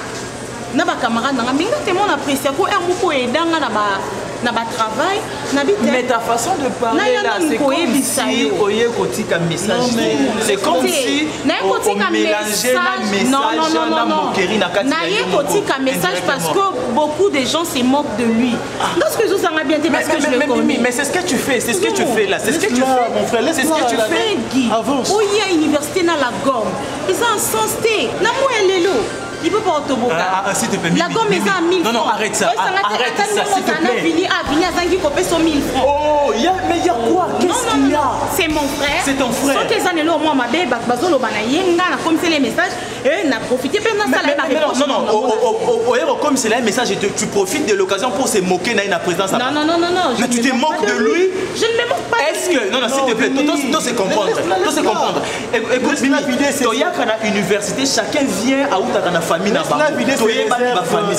Na ba camarade na minga te mon apprécier ko er moko edanga na ba travail na bite. Mais ta façon de parler là, c'est comme si oye kotika message. C'est comme si on mélangeait la message na moquerie na kati. Na ye kotika message parce que beaucoup de gens se moquent de lui. Lorsque je ça bien parce que je le connais. Mais c'est ce que tu fais, c'est ce que tu fais là, c'est ce que tu fais mon frère, c'est ce que tu fais. Avance. Oye à université na la gomme. Ils sont en sens T. Na mo elelo. Il peut pas autoboka. S'il te plaît, la gomme est à 1000 francs. Non, arrête ça. Arrête ça, s'il te plaît. Vini à Zangi copé son 1000 francs. Oh, mais il y a quoi? Qu'est-ce qu'il y a? C'est mon frère. C'est ton frère. Sans tes années là, moi, ma bébé, bazolo bana yenga, comme c'est les messages. n'a profité pendant ça là non, comme c'est là un message, tu profites de l'occasion pour se moquer dans la présidence. Non. Mais tu te moques de lui. Je ne me moque pas. Est-ce que non, s'il te plaît, toi c'est comprendre. Écoute, Mimi, Toya kana université, chacun vient à où t'as la famille là-bas. Toya ba famille.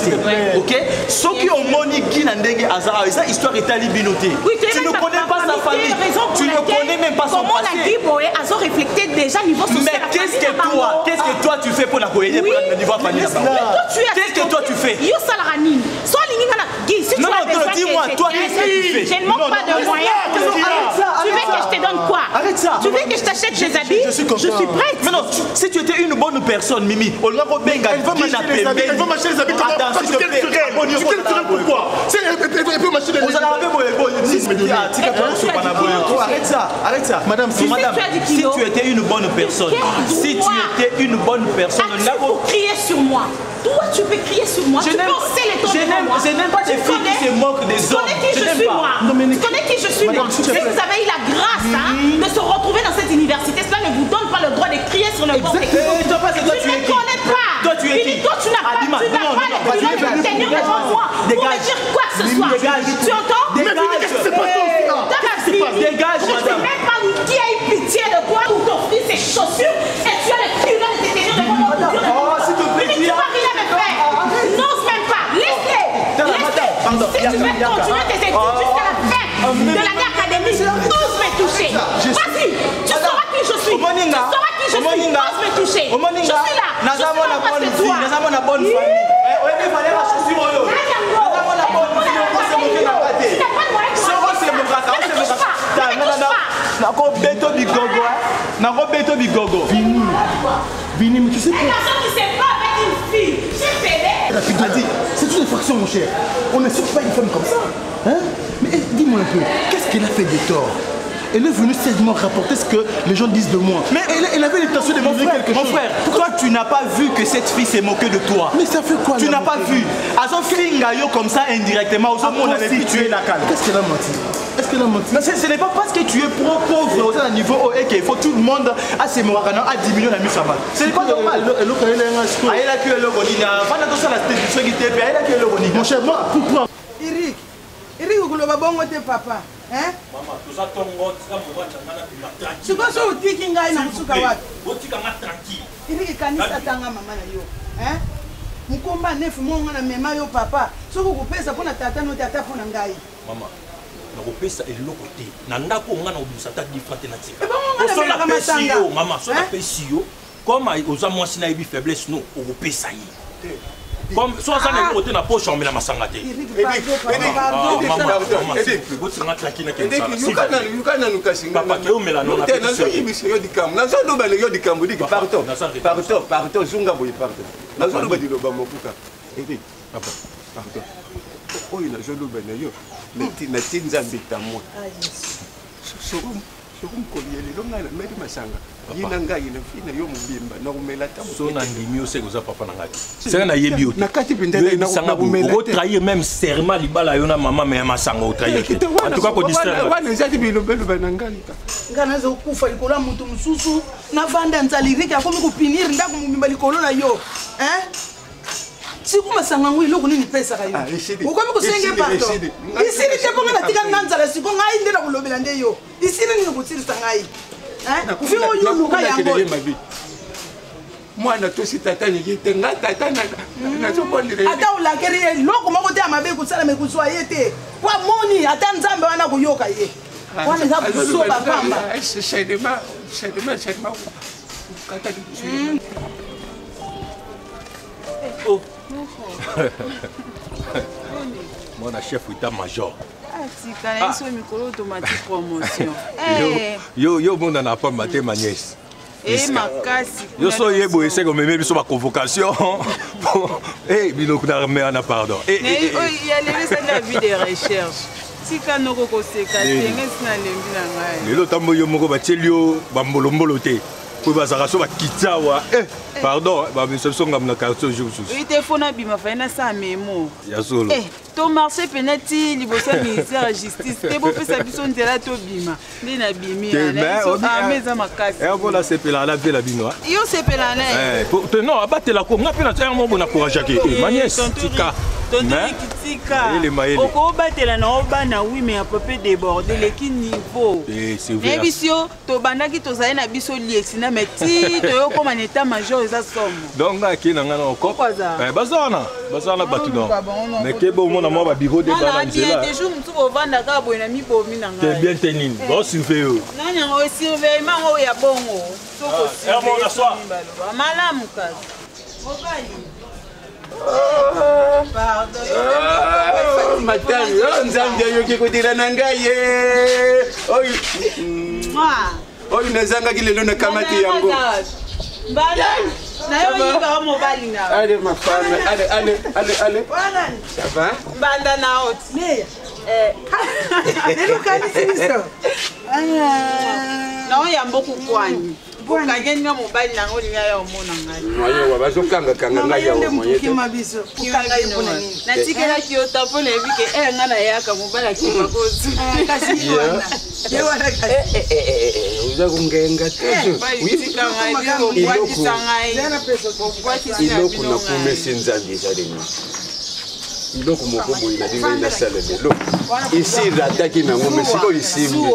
OK? Ce qui ont moni qui n'a ndenge azara, ça histoire est alibinoté. Tu ne connais pas sa famille. Tu ne connais même pas son passé. Comment on a dit boy, azo reflété déjà niveau social. Mais qu'est-ce que toi tu fais pour la cohésion pour le niveau famille là-bas? Qu'est-ce que toi tu fais? Yo salarani. Soit lingana Guy, si tu as besoin, dis-moi, toi qu'est-ce que tu fais? Je ne manque pas de moyens. Tu veux que je te donne quoi? Arrête ça. Tu veux que je t'achète des habits? Je suis prête. Mais non, si tu étais une bonne personne, Mimi, on l'a benga. Elle va m'acheter les habits. Attends, s'il te plaît. Tu sais pourquoi? Elle peut m'acheter les habits. Arrête ça. Madame, si tu étais une bonne personne, tu peux crier sur moi. Toi, tu peux crier sur moi. Tu peux hausser les tons devant moi. Je n'aime pas les filles qui se moquent des hommes. Tu connais qui je suis, moi. Tu connais qui je suis, moi. Et vous avez eu la grâce de se retrouver dans cette université. Cela ne vous donne pas le droit de crier sur le bord des filles. Toi, tu ne connais pas. Toi, tu es qui? Toi, tu n'as pas le courage de tenir devant moi pour me dire quoi que ce soit. Tu entends? Dégage, je ne sais même pas qui a eu pitié de toi pour t'offrir ces chaussures et tu as le culot de te tenir devant moi. S'il te plaît, tu ne vas rien me faire. N'ose même pas. Laisse-les. Si tu veux continuer tes études jusqu'à la fin de l'année académique, n'ose me toucher. Vas-y, tu sauras qui je suis. Tu sauras qui je suis. N'ose me toucher. Je suis là. Je suis là parce que toi. Vini, mais tu sais pas. Personne qui sait pas avec une fille. C'est bébé. C'est une infraction, mon cher. On n'insulte pas une femme comme ça. Hein? Mais dis-moi un peu, qu'est-ce qu'elle a fait de tort? Elle est venue sérieusement rapporter ce que les gens disent de moi. Mais elle avait l'intention de me dire quelque chose. Mon frère, toi tu n'as pas vu que cette fille s'est moquée de toi. Mais ça fait quoi? Tu n'as pas vu. Azon Fingayo comme ça indirectement. On avait pu tuer la cale. Qu'est-ce qu'elle a menti? Est-ce qu'elle a menti? Mais ce n'est pas parce que tu es pauvre au niveau et qu'il faut tout le monde à ces moments à diminuer la mise à mal. Ce n'est pas normal. Mon cher, moi, pourquoi? Eric, papa. Hein? Maman, tout ça tombe, tu vas sur le ticket, tranquille. Eric, kanisa tanga maman yo. Hein? Mukomba nef monga mema yo papa. Soko kopesa pona tata no tata pona ngai. Maman, na kopesa eloko te. Na ndako nga na obusa ta différente na tika. So la pesi yo, maman, so la pesi yo. Comme oza mwasi na yebi faiblesse no, okopesa yi. Comme soit ça n'est côté na poche en mena masanga te. Papa ke o mela no na pesi yo di kam. Na zo do ba le yo di kam di pardon. Pardon, zunga boy pardon. Na zo do ba di lo ba mokuka. Papa, pardon. Oyi na zo do ba na yo. Na tinza mbita mo. Sokum koliele lo ngala medi masanga. Yina ngai na fina yo mubimba na umela tamu. So na ngimi ose koza papa na ngati. C'est na yebi o. Na kati pindele na umela. O trahir même serment libala yo na maman mais masanga o trahir. En tout cas ko distraire. Wana zati bilo belo banangani. Ngana zo kufa ikola mutu mususu na vanda nzalirika akomi kupinir ndako mubimba likolo na yo. Hein? Si vous me sangez oui, l'eau n'est pas ça. Pourquoi vous singez pas? Ici, il était pour la tigre nanzala, si vous n'avez pas de l'obélandé yo. Ici, il n'y a pas de sangaï. Hein? Vous voyez, nous avons moi, na to si tata ni yete nga tata na zo bon dire. Ata o la kere lo ko mako te amabe ku sala me ku so yete. Kwa moni ata nzambe wana ku yoka ye. Wana za ku so ba pamba. Shedema. Kata di. Oh. Mon chef d'état-major. Yo mon n'a pas maté ma nièce. Yo so yebo essaie comme même sur ma convocation. Eh bino na remet na pardon. Il y a les avis de recherche. Si quand ko seka tenges na lembi na ngai. Lelo tambo yo moko ba tselio ba mbolombolo te. po bazaka so bakitawa pardon babiso so ngam na quartier jour jour oui te fona bima fa na sa memo ya solo to marché penati liboso ministère ya justice te bo pesa biso nzela to bima ndi na bimi na so ameza makasi voilà sepela la vela bino yo sepela na non abatela ko nga pena tellement bon encourager ke manies tika oko batela na obana oui mais à peu près débordé leki niveau et bisio to bandaki to zali na biso liexina mais ti to yo comme en état major eza somme donc aki na ngana ko bazana batu non mais ke bo mona mo ba bureau de bana nzela te jour mtu bovanda ka boina mi bomi na ngai te bien tenine bon surveiller nani ngo surveiller mango ya bongo soko surveiller malamu kazi mobali matani nzambe yoki kutira na ngai oyo nazangaki lelo na kamati yango allez ma femme allez ça va banda na oti na oya mboku kwani kageni nga mobali nango olinga ya omona ngai moyo bazokanga ngai ya moyo natikelaki yo tapo na yebi ke nga na yaka mobali akima kozu uza kungenga iloko na kumesi nzambe ezalemi iloko moko boye na dingai nasala lelo isi rataki nango mesiko isimbi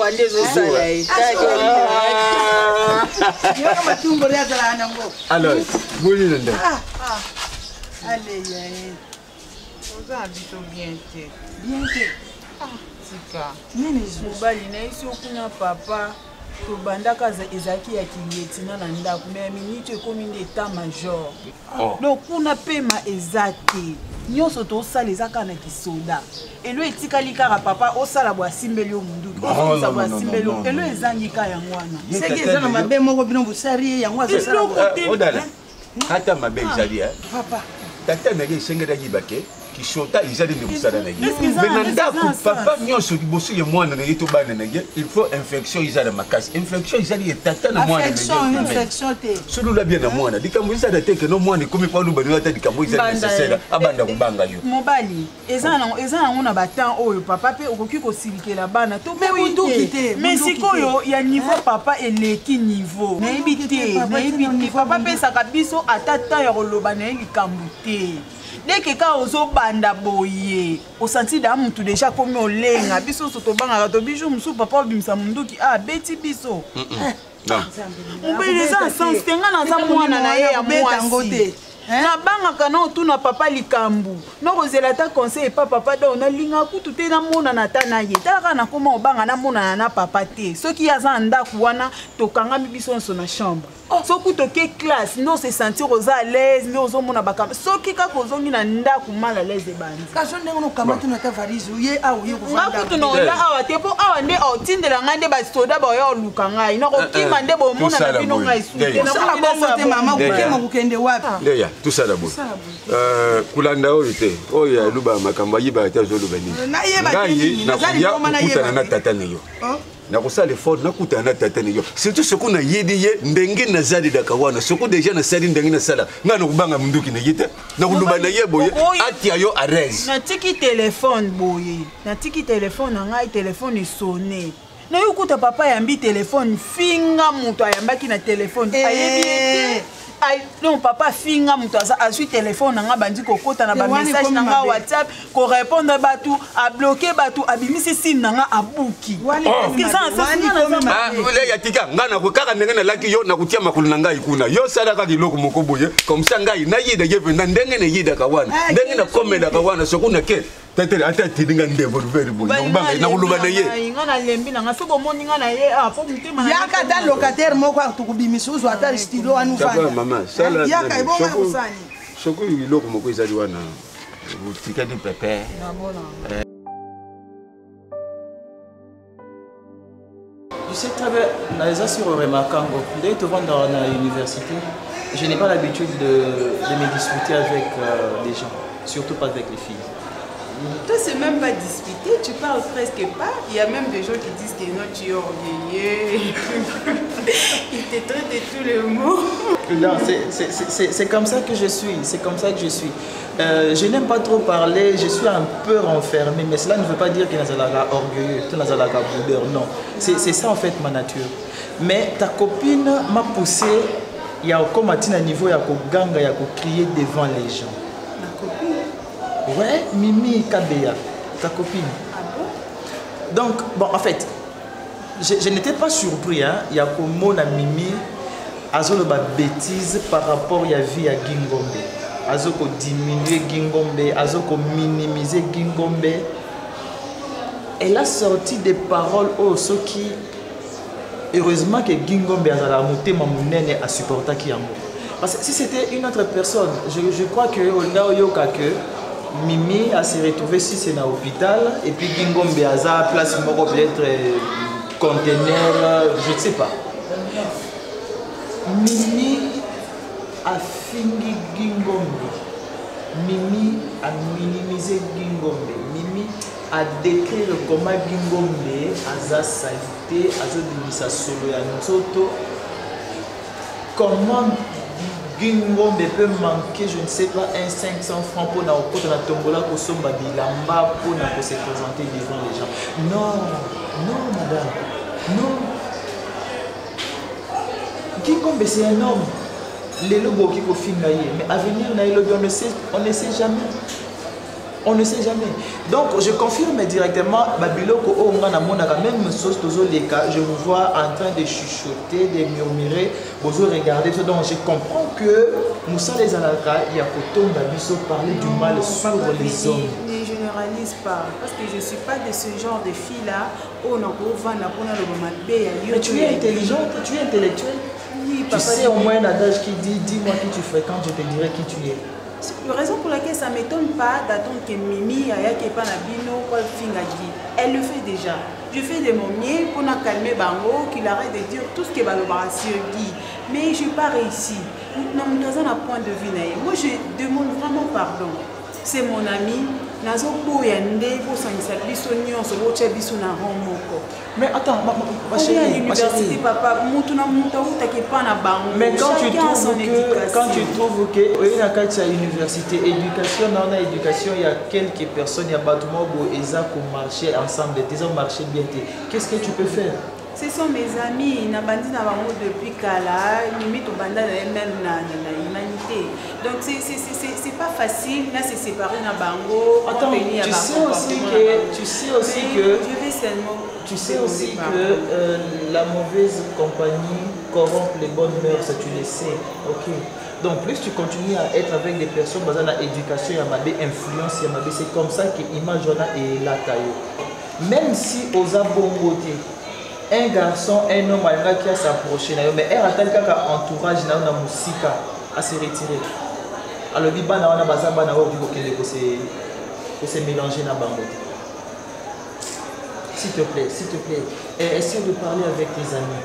alors boni nende mobali na isi okuna papa tobandaka ezalaki ya kingetina na ndako me minute ekomi nde etat major donc kuna pema eza te nyonso tosala eza kaka na kisoda elo etikali kaka papa osala bwa asimbeli yo munduki osa bwa asimbeli yo elo ezangi ka yango wana seki eza na mabe moko bino bosari yango azosala ata mabe ezali papa tata nage esengelaki bake kishota izali nde mosala na ye me na ndako papa nyonso liboso ya mwana na ye to bana na ye il faut infection ezala makasi infection ezali etata na mwana na ye solula bien na mwana likambo ezala te ke no mwana ekomi pa oluba nio ata likambo ezali nécessaire abanda kobanga yo mobali eza nango na batemps oyo papa mpe okoki kosilikela bana to mais sikoyo ya niveau papa eleki niveau nayebi te papa pesaka biso ata temps ya koloba na ye likambo te deke ka ozobanda boye osanti da mutu deja komi olenga biso so tobangaka to bijo musu papa obimisa munduki abeti biso obeleza sens te nga naza mwana na ye ya mwasi nabangaka na otuna papa likambu nokozela ata conseil epa papa do nalinga kutu te namonana ata na ye talaka nakoma obanga namonana na papa te soki aza ndako wana tokangami biso nyonso na chambre soki toke classe nde ose sentir oza à l'aise nde ozomona bakamba soki kaka ozongi na ndako mal à l'aise ebandi kaso ndenge nokamati na ta valise oye awa oye kovanda kutu na oya awa te mpo awa nde otindela ngai nde basoda baoya oluka ngai nakokima nde bomona na bino ngai sala bongo te mama kokema kokende wapi ndeya tosala boye kulanda oyo te oyo aluba makambo ayibaka te azoluba nini ngai nakoya kokutana na tata na yo nakosala effort nakutana na tata na yo surtout soki nayedi ye ndenge nazalelaka wana soki deja nasali ndenge nasala ngai nakobanga munduki na ye te nakoluba na ye boye atia yo arese natiki telefone boye natiki telefone na ngai telefone esone nayokuta papa yambi telefone finga moto ayambaki na telefone ayebi ete non papa finga mutu azwi telefone nanga bandi kokota na bamessage nanga whatsapp korépondre batu abloke batu abimisi sim nanga abuki yatika nga nakokaka ndenge nalaki yo nakotia makulu na ngai kuna yo salaka kiloko moko boye comme ça ngai nayida ye mpenza ndenge nayidaka wana ndenge nakomelaka wana soki nake tatele ata tidinga ndebo luveri boye nakoluba na ye nga nalembi nanga soki omoni nga na ye po motema yaka ata locataire moko akokubimisa ozwa ata studio wana ufanda yaka ebonga kusani soki iloko moko ezali wana butikadi pepe Je sais très bien, Naïsa sur Remakango, dès que tu dans l'université, je n'ai pas l'habitude de me disputer avec les gens, surtout pas avec les filles. Toi, c'est même pas disputé, tu parles presque pas. Il y a même des gens qui disent que non, tu es orgueilleux. Ils te traitent de tous les mots. Non, c'est comme ça que je suis. C'est comme ça que je suis. Je n'aime pas trop parler, je suis un peu renfermé, mais cela ne veut pas dire que je suis orgueilleux, que je suis boudeur. Non, c'est ça en fait ma nature. Mais ta copine m'a poussé, il y a comme à niveau, il y a ganga, il y a crier devant les gens. Ma copine? Ouais, Mimi Kabea, ta copine. Ah bon? Donc, bon, en fait, je n'étais pas surpris, hein. Il y a comme mon Mimi, azo ba bêtise par rapport à la vie à Gingombe. Azo ko diminuer Gingombe, azo ko minimiser Gingombe. Elle a sorti des paroles oh ce qui heureusement que Gingombe a monté ma mounene à supporter qui amour. Parce que si c'était une autre personne, je crois que Olga Oyoka que Mimi a se retrouvé si c'est dans l'hôpital et puis Gingombe a sa place moko peut-être conteneur, je ne sais pas. Mimi a fini Gingombe. Mimi a minimisé Gingombe. Mimi a décrit comment Gingombe a sa saleté, a sa solo ya nzoto. Comment Gingombe peut manquer, je ne sais pas, un 500 francs pour la tombola pour son bilamba pour se présenter devant les gens. Non, non madame, non. Gingombe c'est un homme. Les lobos qui mais à venir, on ne sait jamais. On ne sait jamais. Donc, je confirme directement, Babiloko, même je vous vois en train de chuchoter, de murmurer, vous regardez. Donc, je comprends que Moussa les Alaka, il y a Koton Babiso parler du mal sur les hommes. Ne généralise pas, parce que je ne suis pas de ce genre de fille-là. Mais tu es intelligente, tu es intellectuelle. Oui, tu sais au moins un adage qui dit dis-moi qui tu fréquentes, je te dirai qui tu es. La raison pour laquelle ça ne m'étonne pas d'attendre que Mimi elle le fait déjà. Je fais de mon mieux pour calmer Bango, qu'il arrête de dire tout ce qui est sur Guy. Mais je n'ai pas réussi. Nous avons un point de vue. Moi, je demande vraiment pardon. C'est mon ami. Mais attends, ma chérie, mais quand tu trouves que l'université, éducation, dans l'éducation, il y a quelques personnes, il y a bâtiments où ils ont marché ensemble, ils ont marché bien. Qu'est-ce que tu peux faire? Ce sont mes amis, depuis Kala, limite au banda même dans l'humanité. Donc c'est pas facile, là c'est séparé dans Bango. Attends, tu sais aussi que la mauvaise compagnie corrompt les bonnes mœurs, tu le sais. Ok. Donc plus tu continues à être avec des personnes basées dans l'éducation, il y a des influences, c'est comme ça que l'image est là. Même si aux abongotés, un garçon, un homme qui a s'approché, mais elle a tel entourage à se retirer. Alors, il y a se mélanger dans Bango. S'il te plaît, essaie de parler avec tes amis.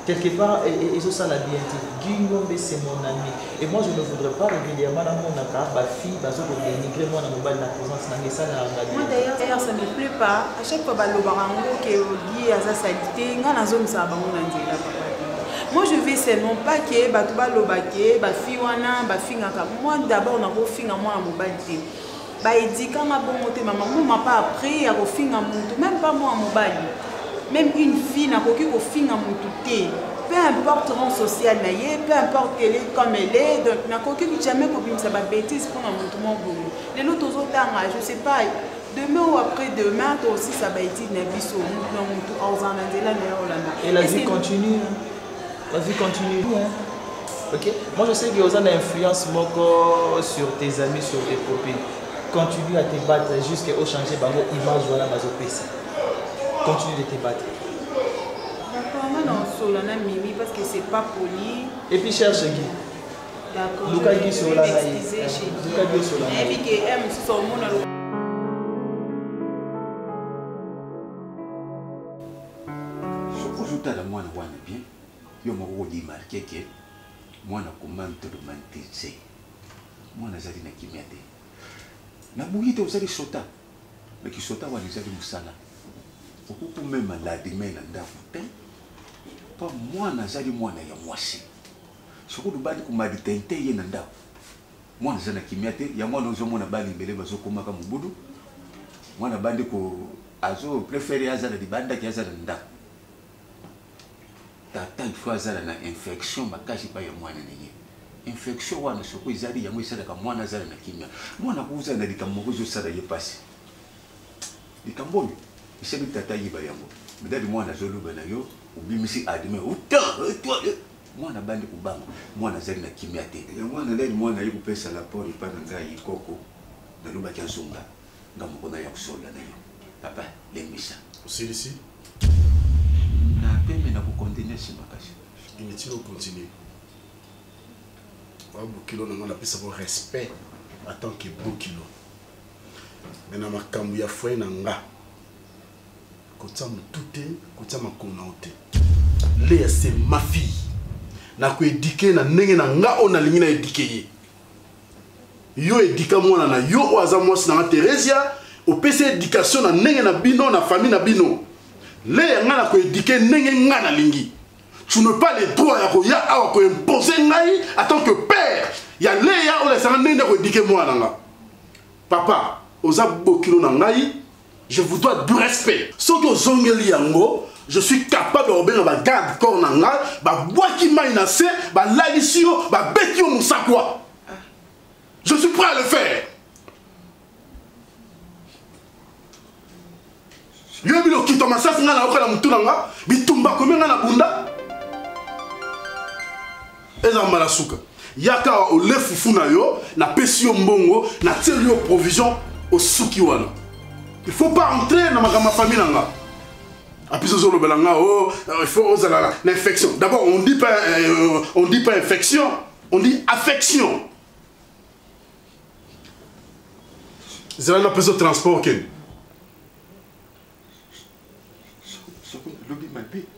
Quelque part, ils ont ça la bien dit. Gingombe, c'est mon ami. Et moi, je ne voudrais pas régulièrement dans mon accord, ma fille, ma soeur, dénigrer moi dans mon bal, la présence, dans les salles. Moi, d'ailleurs, ça ne me plaît pas. À chaque fois, le barango qui est lié à sa salité, moi, je vais seulement pas que moi, d'abord, on a refait moi à mon bal. Il dit quand maman m'a pas appris à refaire même pas moi à mon bal. Même une fille n'a pas pu refaire à mon touté. Peu importe le rang social, peu importe elle est comme elle est, donc n'a pas jamais pu ça bêtise pour mon tout monde. Les autres je sais pas. Demain ou après-demain, toi aussi ça va être une vie et la vie continue. La vie continue. Ok. Moi je sais qu'il y a une influence sur tes amis, sur tes copines. Continue à te battre jusqu'à changer l'image de la PC. Continue de te battre. D'accord, non, Solana Mimi parce que c'est pas poli. Et puis cherche Guy. D'accord. Lucas Guy Solana. Lucas Guy Solana. Et puis que M sur mon ozotala mwana wana bien yo moko oyemarke ke mwana komanta romantisé moi nazali na kimia te na buyi te ozali sota mais qui sota wana ezali musala okuku mema la demain na ndako te pa mwana azali mwana ya mwasi sokudu bandi kumadi tente ye na ndako mwana azali na kimia te ya mwana ozomona bali mbele bazokomaka mubudu mwana bandi ko azo préféré azala libanda ki azala na ndako tata il faut azala na infection makashi pa ya mwana na ye infection wana soko izali yango isalaka mwana azala na kimia mwana kuuza na likambo ozosala ye pasi likambo oyo isali tata yiba yango midali mwana azoluba na yo ubimisi adime mwana bandi kubanga mwana azali na kimia te mwana ndeni mwana ayi kupesa laport epa na ngai ikoko nalobaki azonga nga moko na ya kosola na yo papa lemisa osilisi na pembe na kokontinue nsima kasi inutile ocontinue Bokilo na ngana pesa pour respect en tant que Bokilo. Mais na makambu ya foi na nga. Kotsa mutute, kotsa makona ote. Léa c'est ma fille. Na ko éduquer na ndenge na nga ona lingi na éduquer ye. Yo éduka mwana na yo oaza mwasi na Teresia, opesa éducation na ndenge na bino na famille na bino. Léa nga na ko éduquer ndenge nga na lingi. Tu n'as pas le droit à imposer en tant que père. Il y a Léa ou les gens qui disent moi. Papa, je vous dois du respect. Si je suis capable de revenir à garde corps nanga, je suis prêt à le faire. Je suis prêt à le faire. Ezambala suka yaka ole fufu na yo na pesi yo mbongo na teli yo provision au suki wana il faut pas entrer dans ma famille nanga apisa zo lobelanga oh il faut osala l'infection d'abord on dit pas infection on dit affection zela na peso transport ken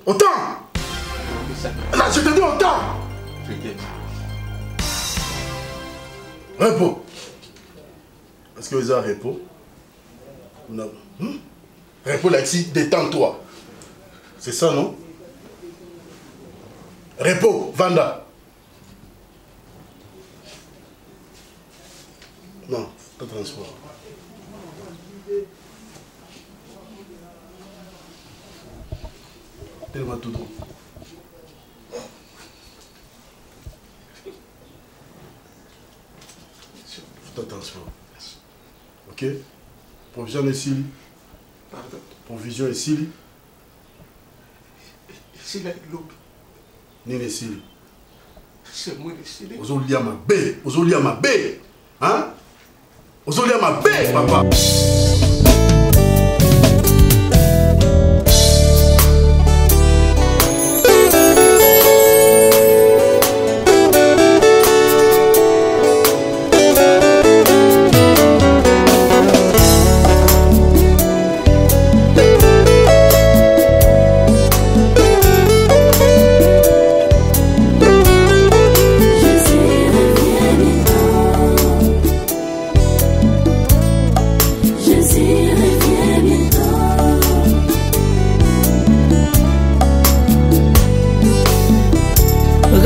autant là je te dis autant. Repos. Est-ce que vous avez repos? Repos là-dessus, détends-toi. C'est ça, non? Repos, Vanda. Non, pas transport. Tellement tout droit. Attention. Ok? Provision ici. Pardon. Provision ici. Ici, là, l'eau. Ni ici. C'est moi ici. Aujourd'hui, à ma baie. Aujourd'hui, à ma baie. Hein? Aujourd'hui, à ma baie, papa.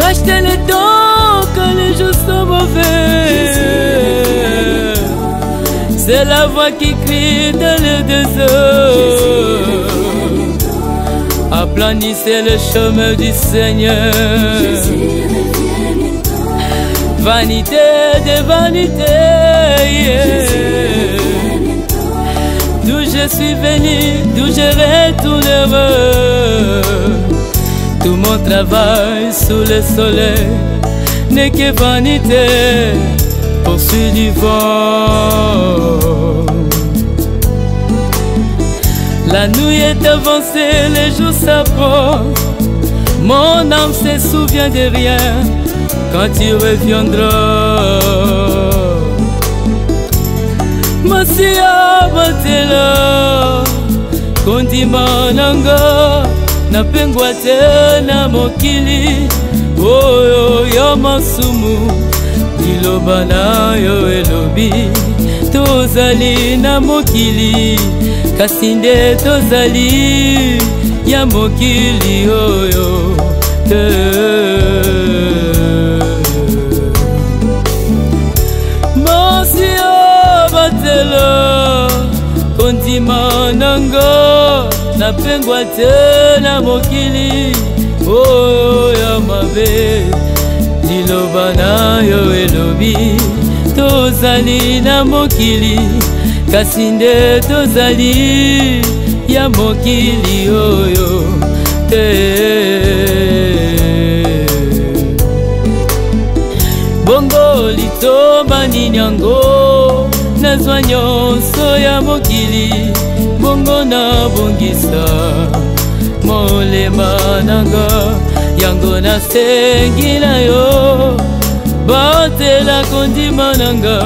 Rachetez les temps quand les jours sont mauvais. C'est la voix qui crie dans le désert. Aplanissez le chemin du Seigneur. Vanité de vanité, d'où je suis venu, d'où je retournerai. Tout mon travail sous le soleil n'est que vanité, poursuit du vent. La nuit est avancée, les jours s'approchent. Mon âme se souvient de rien quand tu reviendras. Masia batela, kondima nanga. Napengwa te na mokili oyo ya masumu liloba na yo elobi tozali na mokili kasi nde tozali ya mokili oyo te. Mosi o batelo kondima nanga napengwa te na mokili oyo ya mabe liloba na yo elobi tozali na mokili kasi nde tozali ya mokili oyo te. Bongo litomba ninyango nazwa nyonso ya mokili bongo na bongisa molema nanga yango nasengi na yo batela kondima nanga